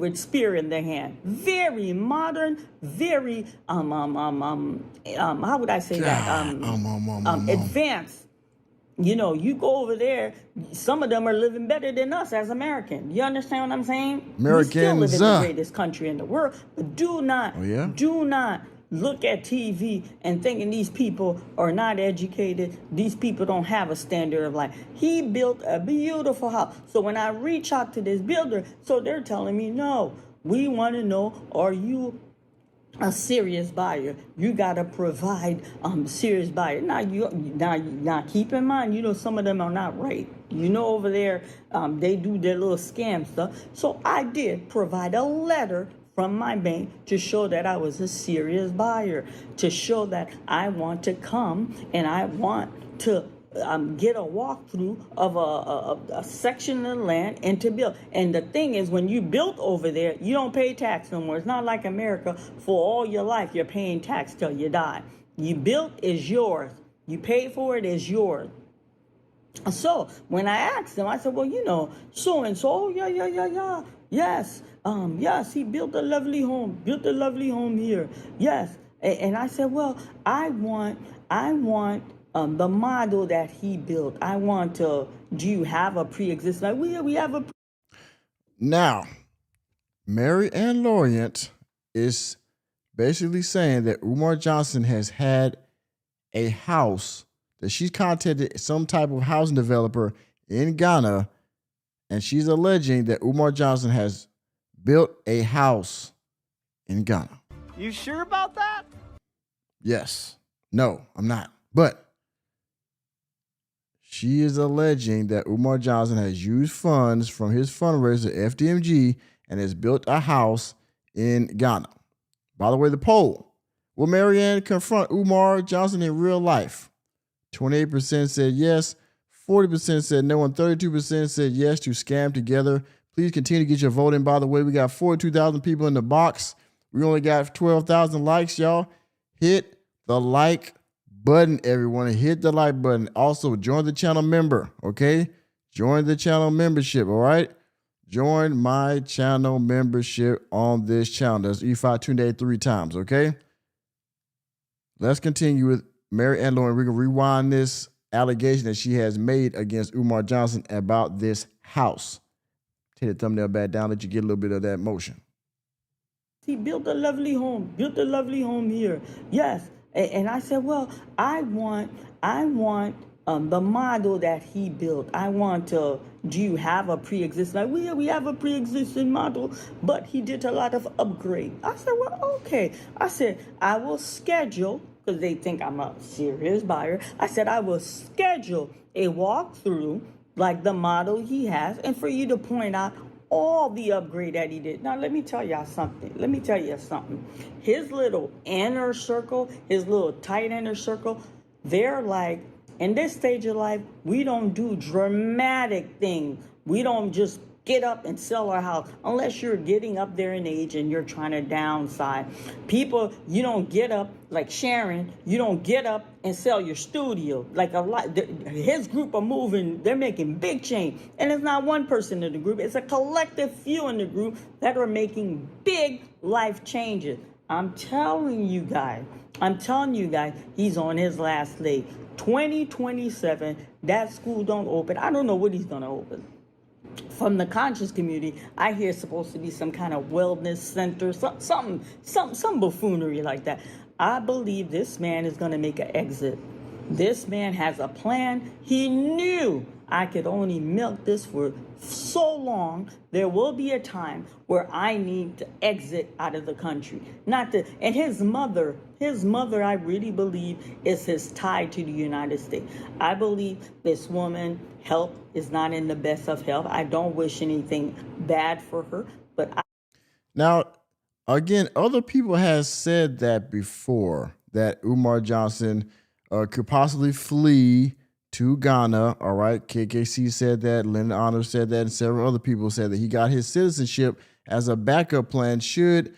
with spear in their hand. Very modern, very how would I say that? Advanced. You know, you go over there, some of them are living better than us as Americans. You understand what I'm saying? We still live in the greatest country in the world, but do not look at TV and thinking these people are not educated. These people don't have a standard of life. He built a beautiful house. So when I reach out to this builder, so they're telling me, no, we want to know, are you a serious buyer? You got to provide serious buyer. Now keep in mind, you know, some of them are not right. You know, over there, they do their little scam stuff. So I did provide a letter from my bank to show that I was a serious buyer, to show that I want to come and I want to get a walkthrough of a section of land and to build. And the thing is, when you built over there, you don't pay tax no more. It's not like America. For all your life, you're paying tax till you die. You built is yours. You paid for it is yours. So when I asked them, I said, well, you know, so and so, yes, yes, he built a lovely home here. Yes. And I said, well, I want the model that he built. I want to, do you have a pre-existing? We have a. Now, Mary Ann Lorient is basically saying that Umar Johnson has had a house, that she's contacted some type of housing developer in Ghana, and she's alleging that Umar Johnson has built a house in Ghana. You sure about that? Yes. No, I'm not. But she is alleging that Umar Johnson has used funds from his fundraiser, FDMG, and has built a house in Ghana. By the way, the poll. Will Marianne confront Umar Johnson in real life? 28% said yes, 40% said no, and 32% said yes to scam together. Please continue to get your vote in. By the way, we got 42,000 people in the box. We only got 12,000 likes, y'all. Hit the like button, everyone. Hit the like button. Also, join the channel member, okay? Join the channel membership, all right? Join my channel membership on this channel. That's E5 tuned 3 times, okay? Let's continue with Mary Ann Lorient, we're going to rewind this allegation that she has made against Umar Johnson about this house. Take the thumbnail back down, let you get a little bit of that motion. He built a lovely home here. Yes. And I said, well, I want the model that he built. I want to, do you have a pre-existing? Like, we have a pre-existing model, but he did a lot of upgrade. I said, well, okay. I said, I will schedule, because they think I'm a serious buyer. I said, I will schedule a walkthrough like the model he has, and for you to point out all the upgrade that he did. Now, let me tell you something. His little inner circle, his little tight inner circle, they're like, in this stage of life, we don't do dramatic things. We don't just get up and sell our house unless you're getting up there in age and you're trying to downsize. People, you don't get up like Sharon. You don't get up and sell your studio. Like a lot, his group are moving. They're making big change, and it's not one person in the group. It's a collective few in the group that are making big life changes. I'm telling you guys, he's on his last leg. 2027, that school don't open. I don't know what he's gonna open. From the conscious community, I hear it's supposed to be some kind of wellness center, some buffoonery like that. I believe this man is going to make an exit. This man has a plan. He knew I could only milk this for so long. There will be a time where I need to exit out of the country. And his mother, I really believe, is his tie to the United States. I believe this woman, health is not in the best of health. I don't wish anything bad for her, but Now, again, other people have said that before, that Umar Johnson could possibly flee to Ghana. All right. KKC said that. Lyndon Honor said that. And several other people said that he got his citizenship as a backup plan should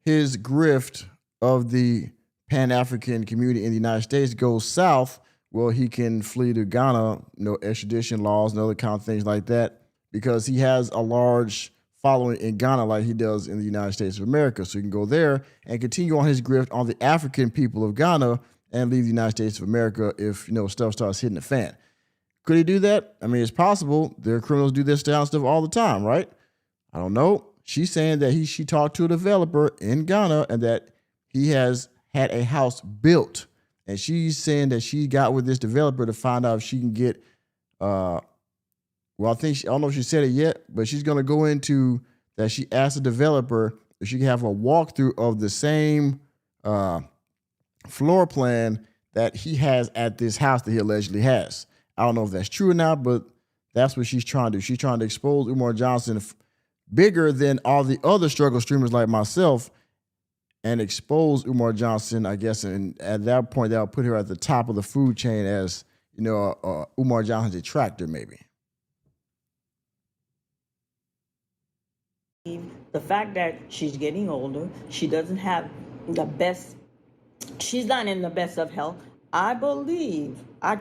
his grift of the Pan-African community in the United States go south. Well, he can flee to Ghana, no extradition laws and other kind of things like that, because he has a large following in Ghana like he does in the United States of America. So he can go there and continue on his grift on the African people of Ghana and leave the United States of America if, stuff starts hitting the fan. Could he do that? I mean, it's possible. There are criminals do this style stuff all the time, right? I don't know. She's saying that she talked to a developer in Ghana and that he has had a house built. And she's saying that she got with this developer to find out if she can get, I don't know if she said it yet, but she's going to go into that. She asked the developer if she can have a walkthrough of the same floor plan that he has at this house that he allegedly has. I don't know if that's true or not, but that's what she's trying to do. She's trying to expose Umar Johnson bigger than all the other struggle streamers like myself and expose Umar Johnson, I guess. And at that point, that'll put her at the top of the food chain as, Umar Johnson's detractor, maybe. The fact that she's getting older, she doesn't have the best, she's not in the best of health. I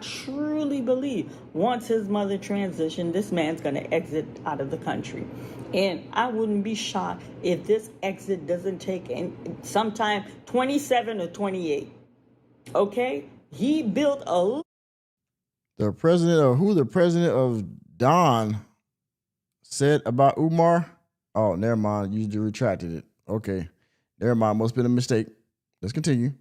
truly believe, once his mother transitioned, this man's going to exit out of the country. And I wouldn't be shocked if this exit doesn't take sometime 27 or 28. Okay? He built the president of Don said about Umar. Oh, never mind. You just retracted it. Okay. Never mind. Must have been a mistake. Let's continue.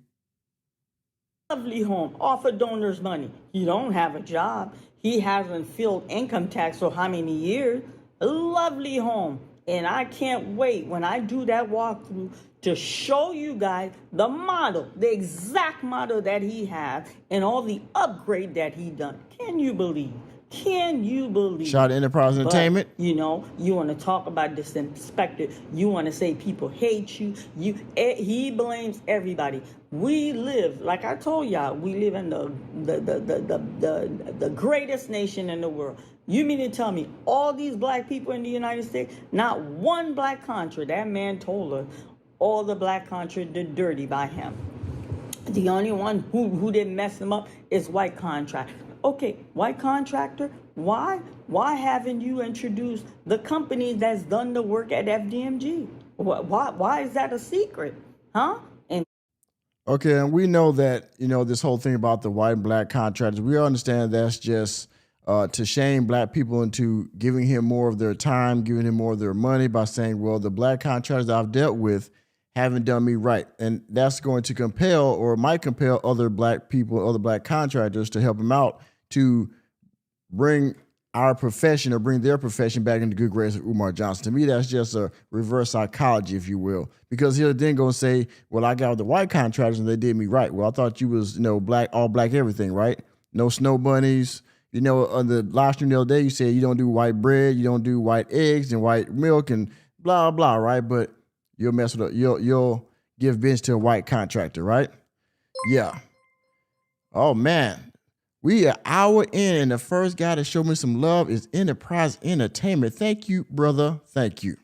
Lovely home off of donors' money. He don't have a job. He hasn't filled income tax for how many years? A lovely home. And I can't wait when I do that walkthrough to show you guys the model, the exact model that he has and all the upgrade that he done. Can you believe? Shot Enterprise Entertainment. You want to talk about disrespect. You want to say people hate you. He blames everybody. We live, like I told y'all, we live in the greatest nation in the world. You mean to tell me all these black people in the United States, not one black contractor? That man told us all the black contractors did dirty by him. The only one who didn't mess him up is white contractor. Okay, white contractor, why haven't you introduced the company that's done the work at FDMG? Why is that a secret? Huh? Okay, and we know that, this whole thing about the white and black contractors, we understand that's just to shame black people into giving him more of their time, giving him more of their money by saying, well, the black contractors that I've dealt with haven't done me right. And that's going to compel or might compel other black people, other black contractors to help him out to bring our profession or bring their profession back into good graces of Umar Johnson. To me, that's just a reverse psychology, if you will, because he'll then go and say, well, I got with the white contractors and they did me right. Well, I thought you was, black, all black, everything, right? No snow bunnies. On the live stream the other day, you said you don't do white bread, you don't do white eggs and white milk and blah, blah, right? But you'll mess with you'll give business to a white contractor, right? Yeah. Oh, man. We an hour in, and the first guy to show me some love is Enterprise Entertainment. Thank you, brother. Thank you.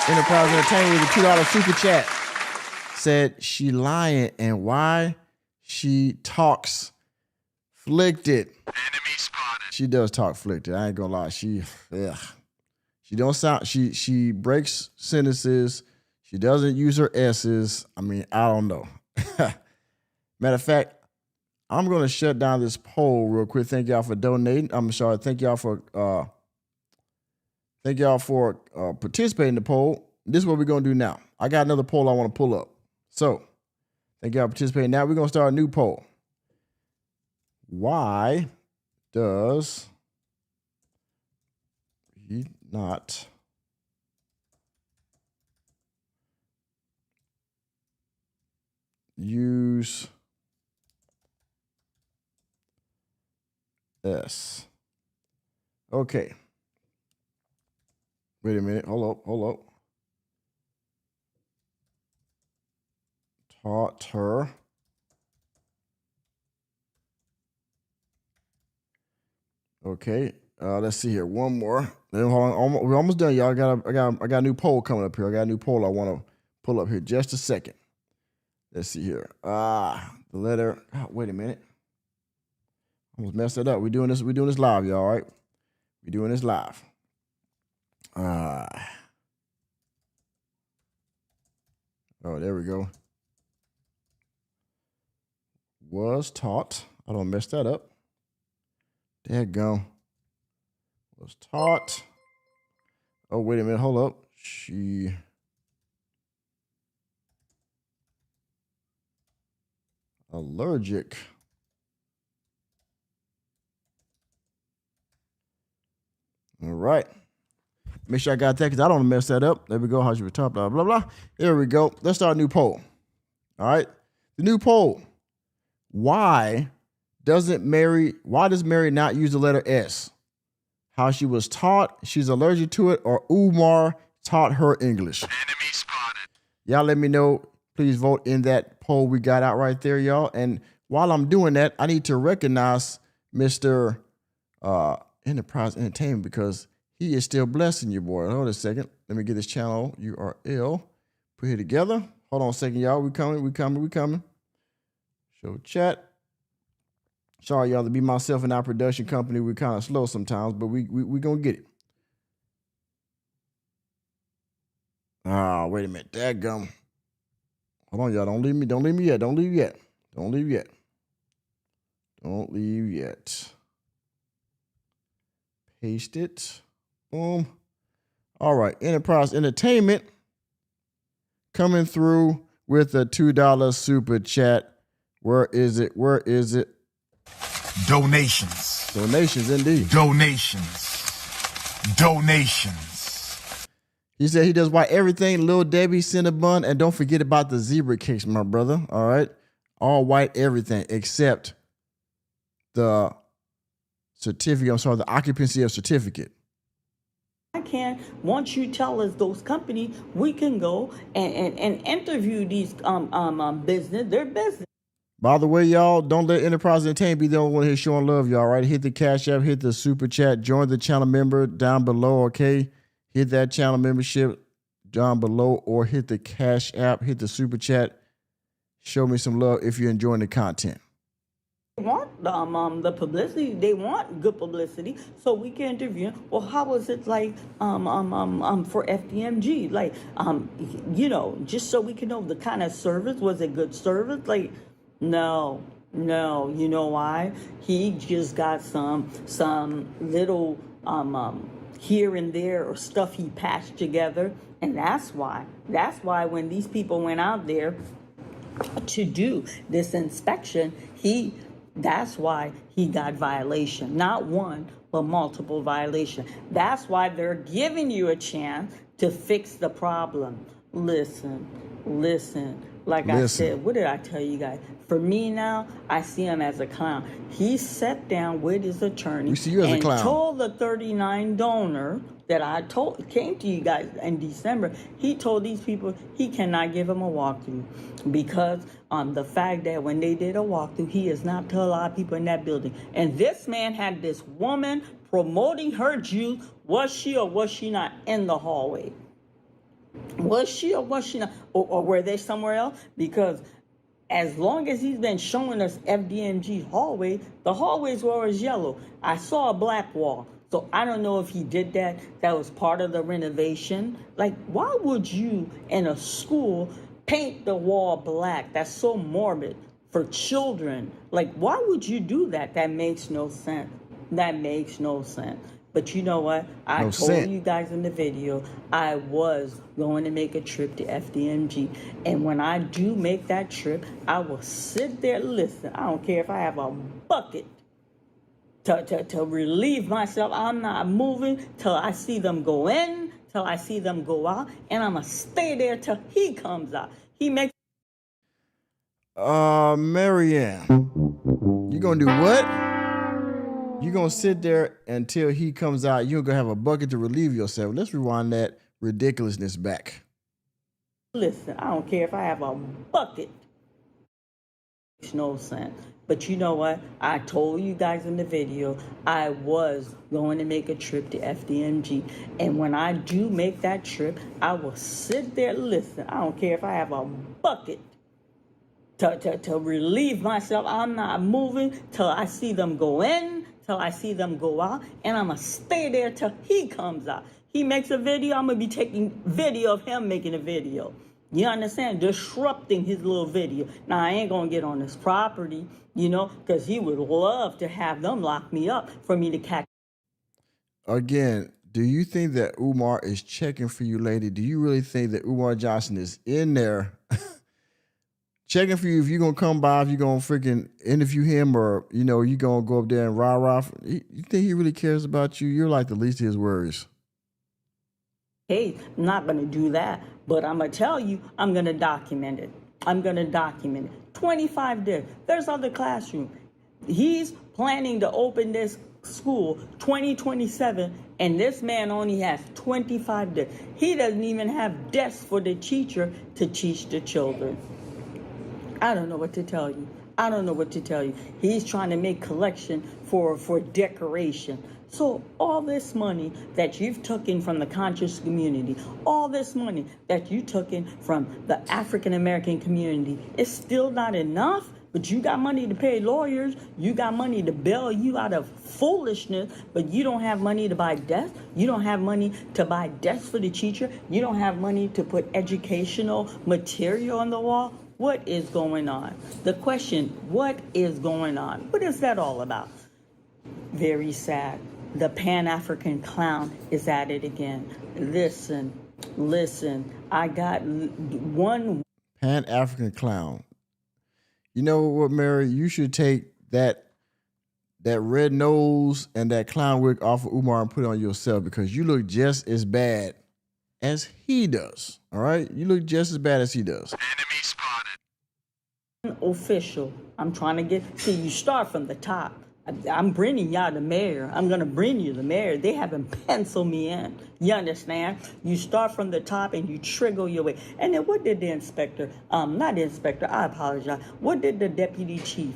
Enterprise Entertainment with a $2 super chat said she lying and why she talks flicked. Enemy spotted. She does talk flicked. I ain't gonna lie. She don't sound. She breaks sentences. She doesn't use her S's. I mean, I don't know. Matter of fact, I'm going to shut down this poll real quick. Thank y'all for donating. I'm sorry. Thank y'all for participating in the poll. This is what we're going to do now. I got another poll I want to pull up. So, thank y'all for participating. Now we're going to start a new poll. Why does he not use S? Okay. Wait a minute. Hold up. Taught her. Okay. Let's see here. One more. Then hold on. We're almost done, y'all. I got a new poll coming up here. I got a new poll I want to pull up here. Just a second. Let's see here. The letter. Oh, wait a minute. Almost messed it up. We're doing this live, y'all, all right? We're doing this live. Oh, there we go. Was taught. I don't mess that up. Daggone. Was taught. Oh, wait a minute. Hold up. She allergic. All right. Make sure I got that because I don't want to mess that up. There we go. How should we talk? Blah, blah, blah. There we go. Let's start a new poll. All right. The new poll. Why does Mary not use the letter S? How she was taught, she's allergic to it, or Umar taught her English. Enemy spotted. Y'all let me know. Please vote in that poll we got out right there, y'all. And while I'm doing that, I need to recognize Mr. Enterprise Entertainment because he is still blessing you, boy. Hold a second. Let me get this channel URL. Put it together. Hold on a second, y'all. We coming. Show chat. Sorry, y'all, to be myself and our production company, we're kind of slow sometimes, but we gonna get it. Wait a minute. Dadgum. Hold on, y'all. Don't leave me yet. Paste it. Boom. All right. Enterprise Entertainment coming through with a $2 super chat. Where is it? Donations. Donations, indeed. Donations. He said he does white everything. Lil Debbie, Cinnabon, and don't forget about the zebra cakes, my brother. All right. All white everything except the certificate. I'm sorry, the occupancy of certificate. Once you tell us those companies, we can go and interview these business, their business. By the way, y'all, don't let Enterprise Entertainment be the only one here showing love, y'all, right? Hit the Cash App, hit the Super Chat, join the channel member down below, okay? Hit that channel membership down below or hit the Cash App, hit the Super Chat. Show me some love if you're enjoying the content. want the publicity. They want good publicity, so we can interview. Well, how was it like for FDMG? Like just so we can know the kind of service. Was it good service? Like, no. You know why? He just got some little here and there or stuff he patched together, and that's why when these people went out there to do this inspection, that's why he got violation. Not one, but multiple violation. That's why they're giving you a chance to fix the problem. Listen. Like I said, what did I tell you guys? For me now, I see him as a clown. He sat down with his attorney and told the 39 donor that came to you guys in December. He told these people he cannot give him a walkthrough because the fact that when they did a walkthrough, he is not to allow people in that building. And this man had this woman promoting her juice. Was she or was she not in the hallway? Was she or was she not? Or were they somewhere else? Because as long as he's been showing us FDMG hallway, the hallways were always yellow. I saw a black wall. So I don't know if he did that. That was part of the renovation. Like, why would you in a school paint the wall black? That's so morbid for children. Like, why would you do that? That makes no sense. But you know what? I told you guys in the video, I was going to make a trip to FDMG. And when I do make that trip, I will sit there, listen. I don't care if I have a bucket to relieve myself. I'm not moving till I see them go in, till I see them go out. And I'm going to stay there till he comes out. He makes... Marianne, you going to do what? You're going to sit there until he comes out. You're going to have a bucket to relieve yourself. Let's rewind that ridiculousness back. Listen, I don't care if I have a bucket. Makes no sense. But you know what? I told you guys in the video, I was going to make a trip to FDMG. And when I do make that trip, I will sit there, listen. I don't care if I have a bucket to relieve myself. I'm not moving till I see them go in, till I see them go out, and I'm going to stay there till he comes out. He makes a video, I'm going to be taking video of him making a video. You understand? Disrupting his little video. Now, I ain't going to get on his property, because he would love to have them lock me up for me to catch. Again, do you think that Umar is checking for you, lady? Do you really think that Umar Johnson is in there checking for you if you're going to come by, if you're going to freaking interview him, or, you're going to go up there and rah-rah? You think he really cares about you? You're like the least of his worries. Hey, I'm not going to do that, but I'm going to tell you, I'm going to document it. 25 days. There's other classroom. He's planning to open this school 2027, and this man only has 25 days. He doesn't even have desks for the teacher to teach the children. I don't know what to tell you. He's trying to make collection for decoration. So all this money that you've taken from the conscious community, all this money that you took in from the African American community, is still not enough. But you got money to pay lawyers. You got money to bail you out of foolishness, but you don't have money to buy desks. You don't have money to buy desks for the teacher. You don't have money to put educational material on the wall. What is going on? The question, what is going on? What is that all about? Very sad. The Pan-African clown is at it again. Listen. I got one. Pan-African clown. You know what, Mary? You should take that red nose and that clown wig off of Umar and put it on yourself, because you look just as bad as he does. All right? You look just as bad as he does. Enemy spotted. Official. I'm trying to you start from the top. I'm bringing y'all the mayor. I'm going to bring you the mayor. They haven't penciled me in. You understand? You start from the top and you trigger your way. And then what did the inspector, not the inspector, I apologize. What did the deputy chief?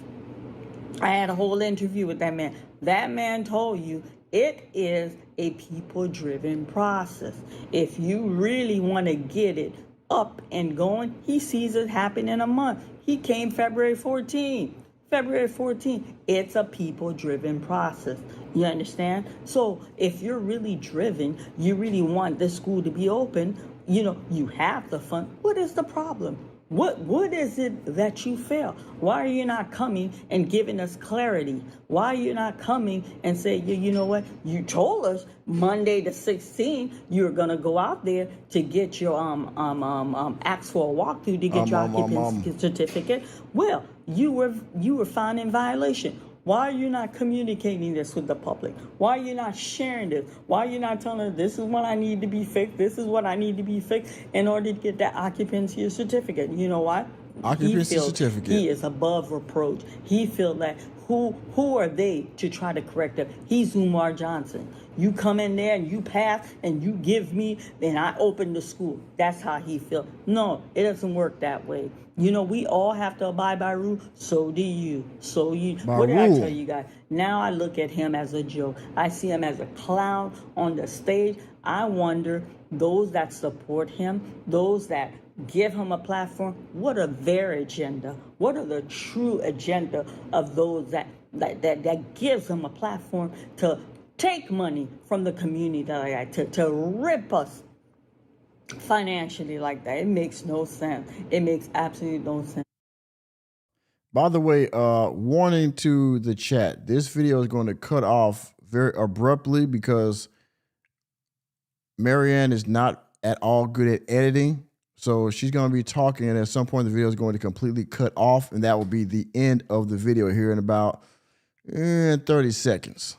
I had a whole interview with that man. That man told you it is a people-driven process. If you really want to get it up and going, he sees it happen in a month. He came February 14th. February 14th, it's a people-driven process. You understand? So if you're really driven, you really want the school to be open, you have the fund. What is the problem? What is it that you fail? Why are you not coming and giving us clarity? Why are you not coming and say, you know what? You told us Monday the 16th you're gonna go out there to get your ask for a walkthrough to get your occupancy certificate. Well, you were found in violation. Why are you not communicating this with the public? Why are you not sharing this? Why are you not telling us this is what I need to be fixed? This is what I need to be fixed in order to get that occupancy certificate. You know what? Occupancy certificate. He is above reproach. He feels that who are they to try to correct him? He's Umar Johnson. You come in there and you pass and you give me, then I open the school. That's how he feels. No, it doesn't work that way. We all have to abide by rule. So do you. What did I tell you guys? Now I look at him as a joke. I see him as a clown on the stage. I wonder, those that support him, those that give him a platform, what are their agenda? What are the true agenda of those that gives him a platform to take money from the community to rip us financially like that? It makes no sense. It makes absolutely no sense. By the way, warning to the chat. This video is going to cut off very abruptly because Marianne is not at all good at editing. So she's going to be talking, and at some point the video is going to completely cut off, and that will be the end of the video here in about 30 seconds.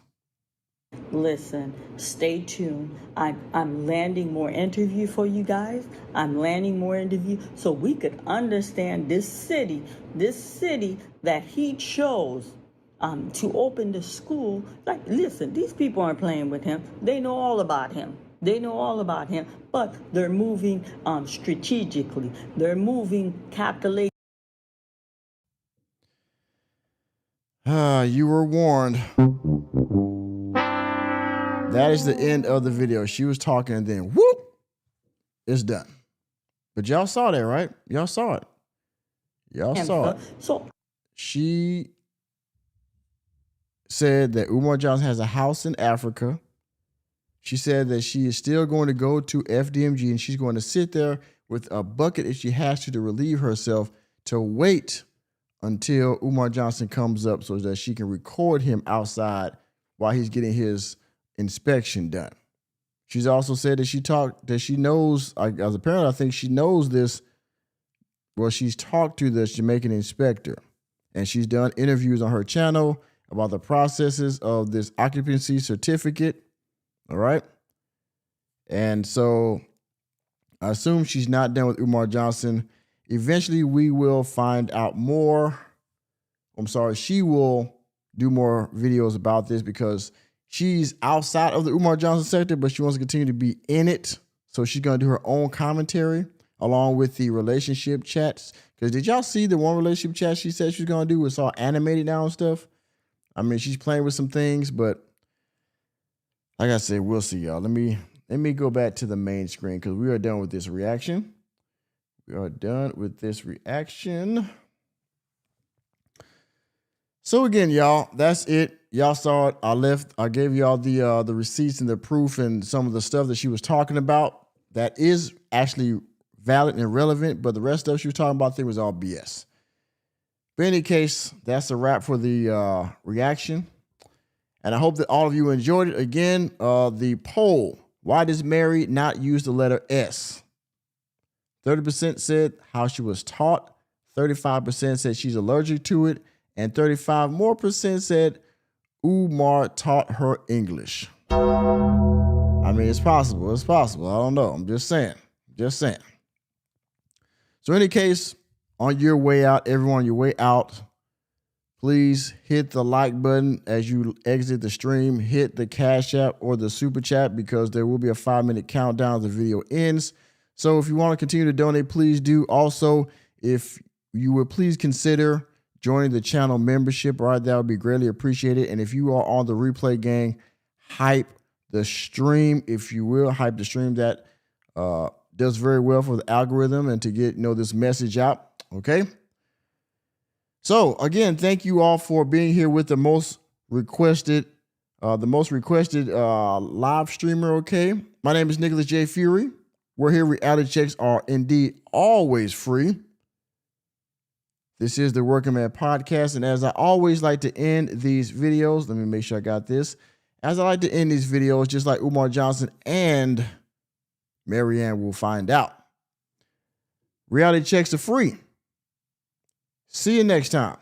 Listen, stay tuned. I'm landing more interview for you guys. I'm landing more interview so we could understand this city that he chose to open the school. Like, listen, these people aren't playing with him. They know all about him. But they're moving strategically. They're moving calculated. You were warned. That is the end of the video. She was talking and then whoop, it's done. But y'all saw that, right? Y'all saw it. So she said that Umar Johnson has a house in Africa. She said that she is still going to go to FDMG and she's going to sit there with a bucket if she has to relieve herself to wait until Umar Johnson comes up so that she can record him outside while he's getting his inspection done. She's also said that she knows, as a parent, I think she knows this. Well, she's talked to the Jamaican inspector and she's done interviews on her channel about the processes of this occupancy certificate. All right. And so I assume she's not done with Umar Johnson. Eventually we will find out more. She will do more videos about this because she's outside of the Umar Johnson sector, but she wants to continue to be in it. So she's going to do her own commentary along with the relationship chats. Because did y'all see the one relationship chat she said she was going to do? It's all animated now and stuff. I mean, she's playing with some things, but like I said, we'll see, y'all. Let me go back to the main screen because we are done with this reaction. So again, y'all, that's it. Y'all saw it. I gave y'all the receipts and the proof and some of the stuff that she was talking about that is actually valid and relevant, but the rest of stuff she was talking about, I think was all BS. But in any case, that's a wrap for the reaction. And I hope that all of you enjoyed it. Again, the poll, why does Mary not use the letter S? 30% said how she was taught. 35% said she's allergic to it. And 35% more said Umar taught her English. I mean, it's possible. I don't know. I'm just saying. So in any case, on your way out, everyone on your way out, please hit the like button as you exit the stream. Hit the Cash App or the Super Chat because there will be a 5-minute countdown as the video ends. So if you want to continue to donate, please do. Also, if you would please consider joining the channel membership, all right, that would be greatly appreciated. And if you are on the replay gang, hype the stream, if you will. Hype the stream. That does very well for the algorithm and to get this message out. Okay. So again, thank you all for being here with the most requested live streamer. Okay, my name is Nicholas J. Fury. We're here. Reality checks are indeed always free. This is the Working Man Podcast, and as I always like to end these videos, let me make sure I got this. As I like to end these videos, just like Umar Johnson and Marianne will find out. Reality checks are free. See you next time.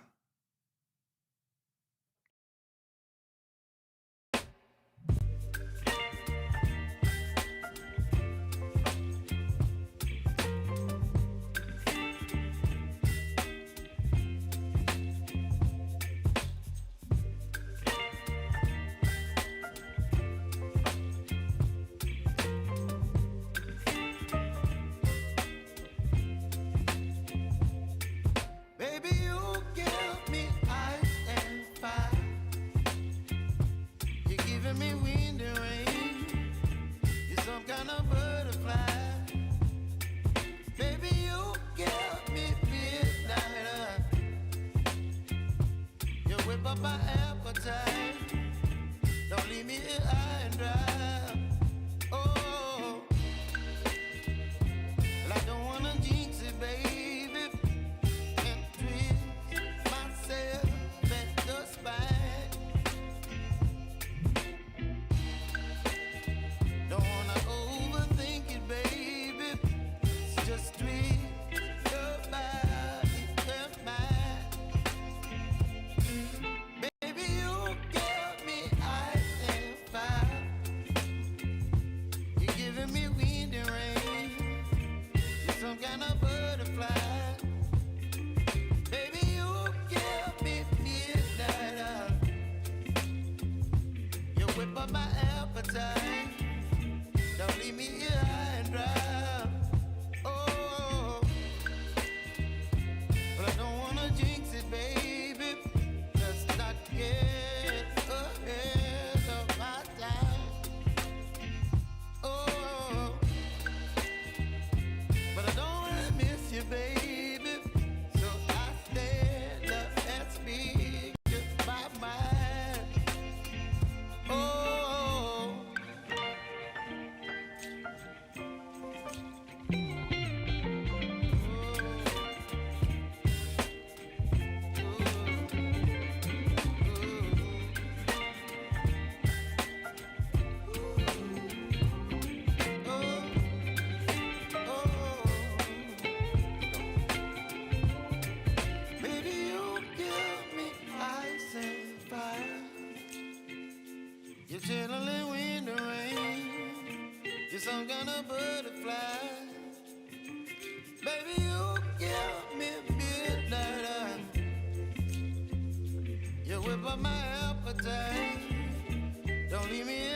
Some kind of butterfly. Baby, you give me midnight. You whip up my appetite. Don't leave me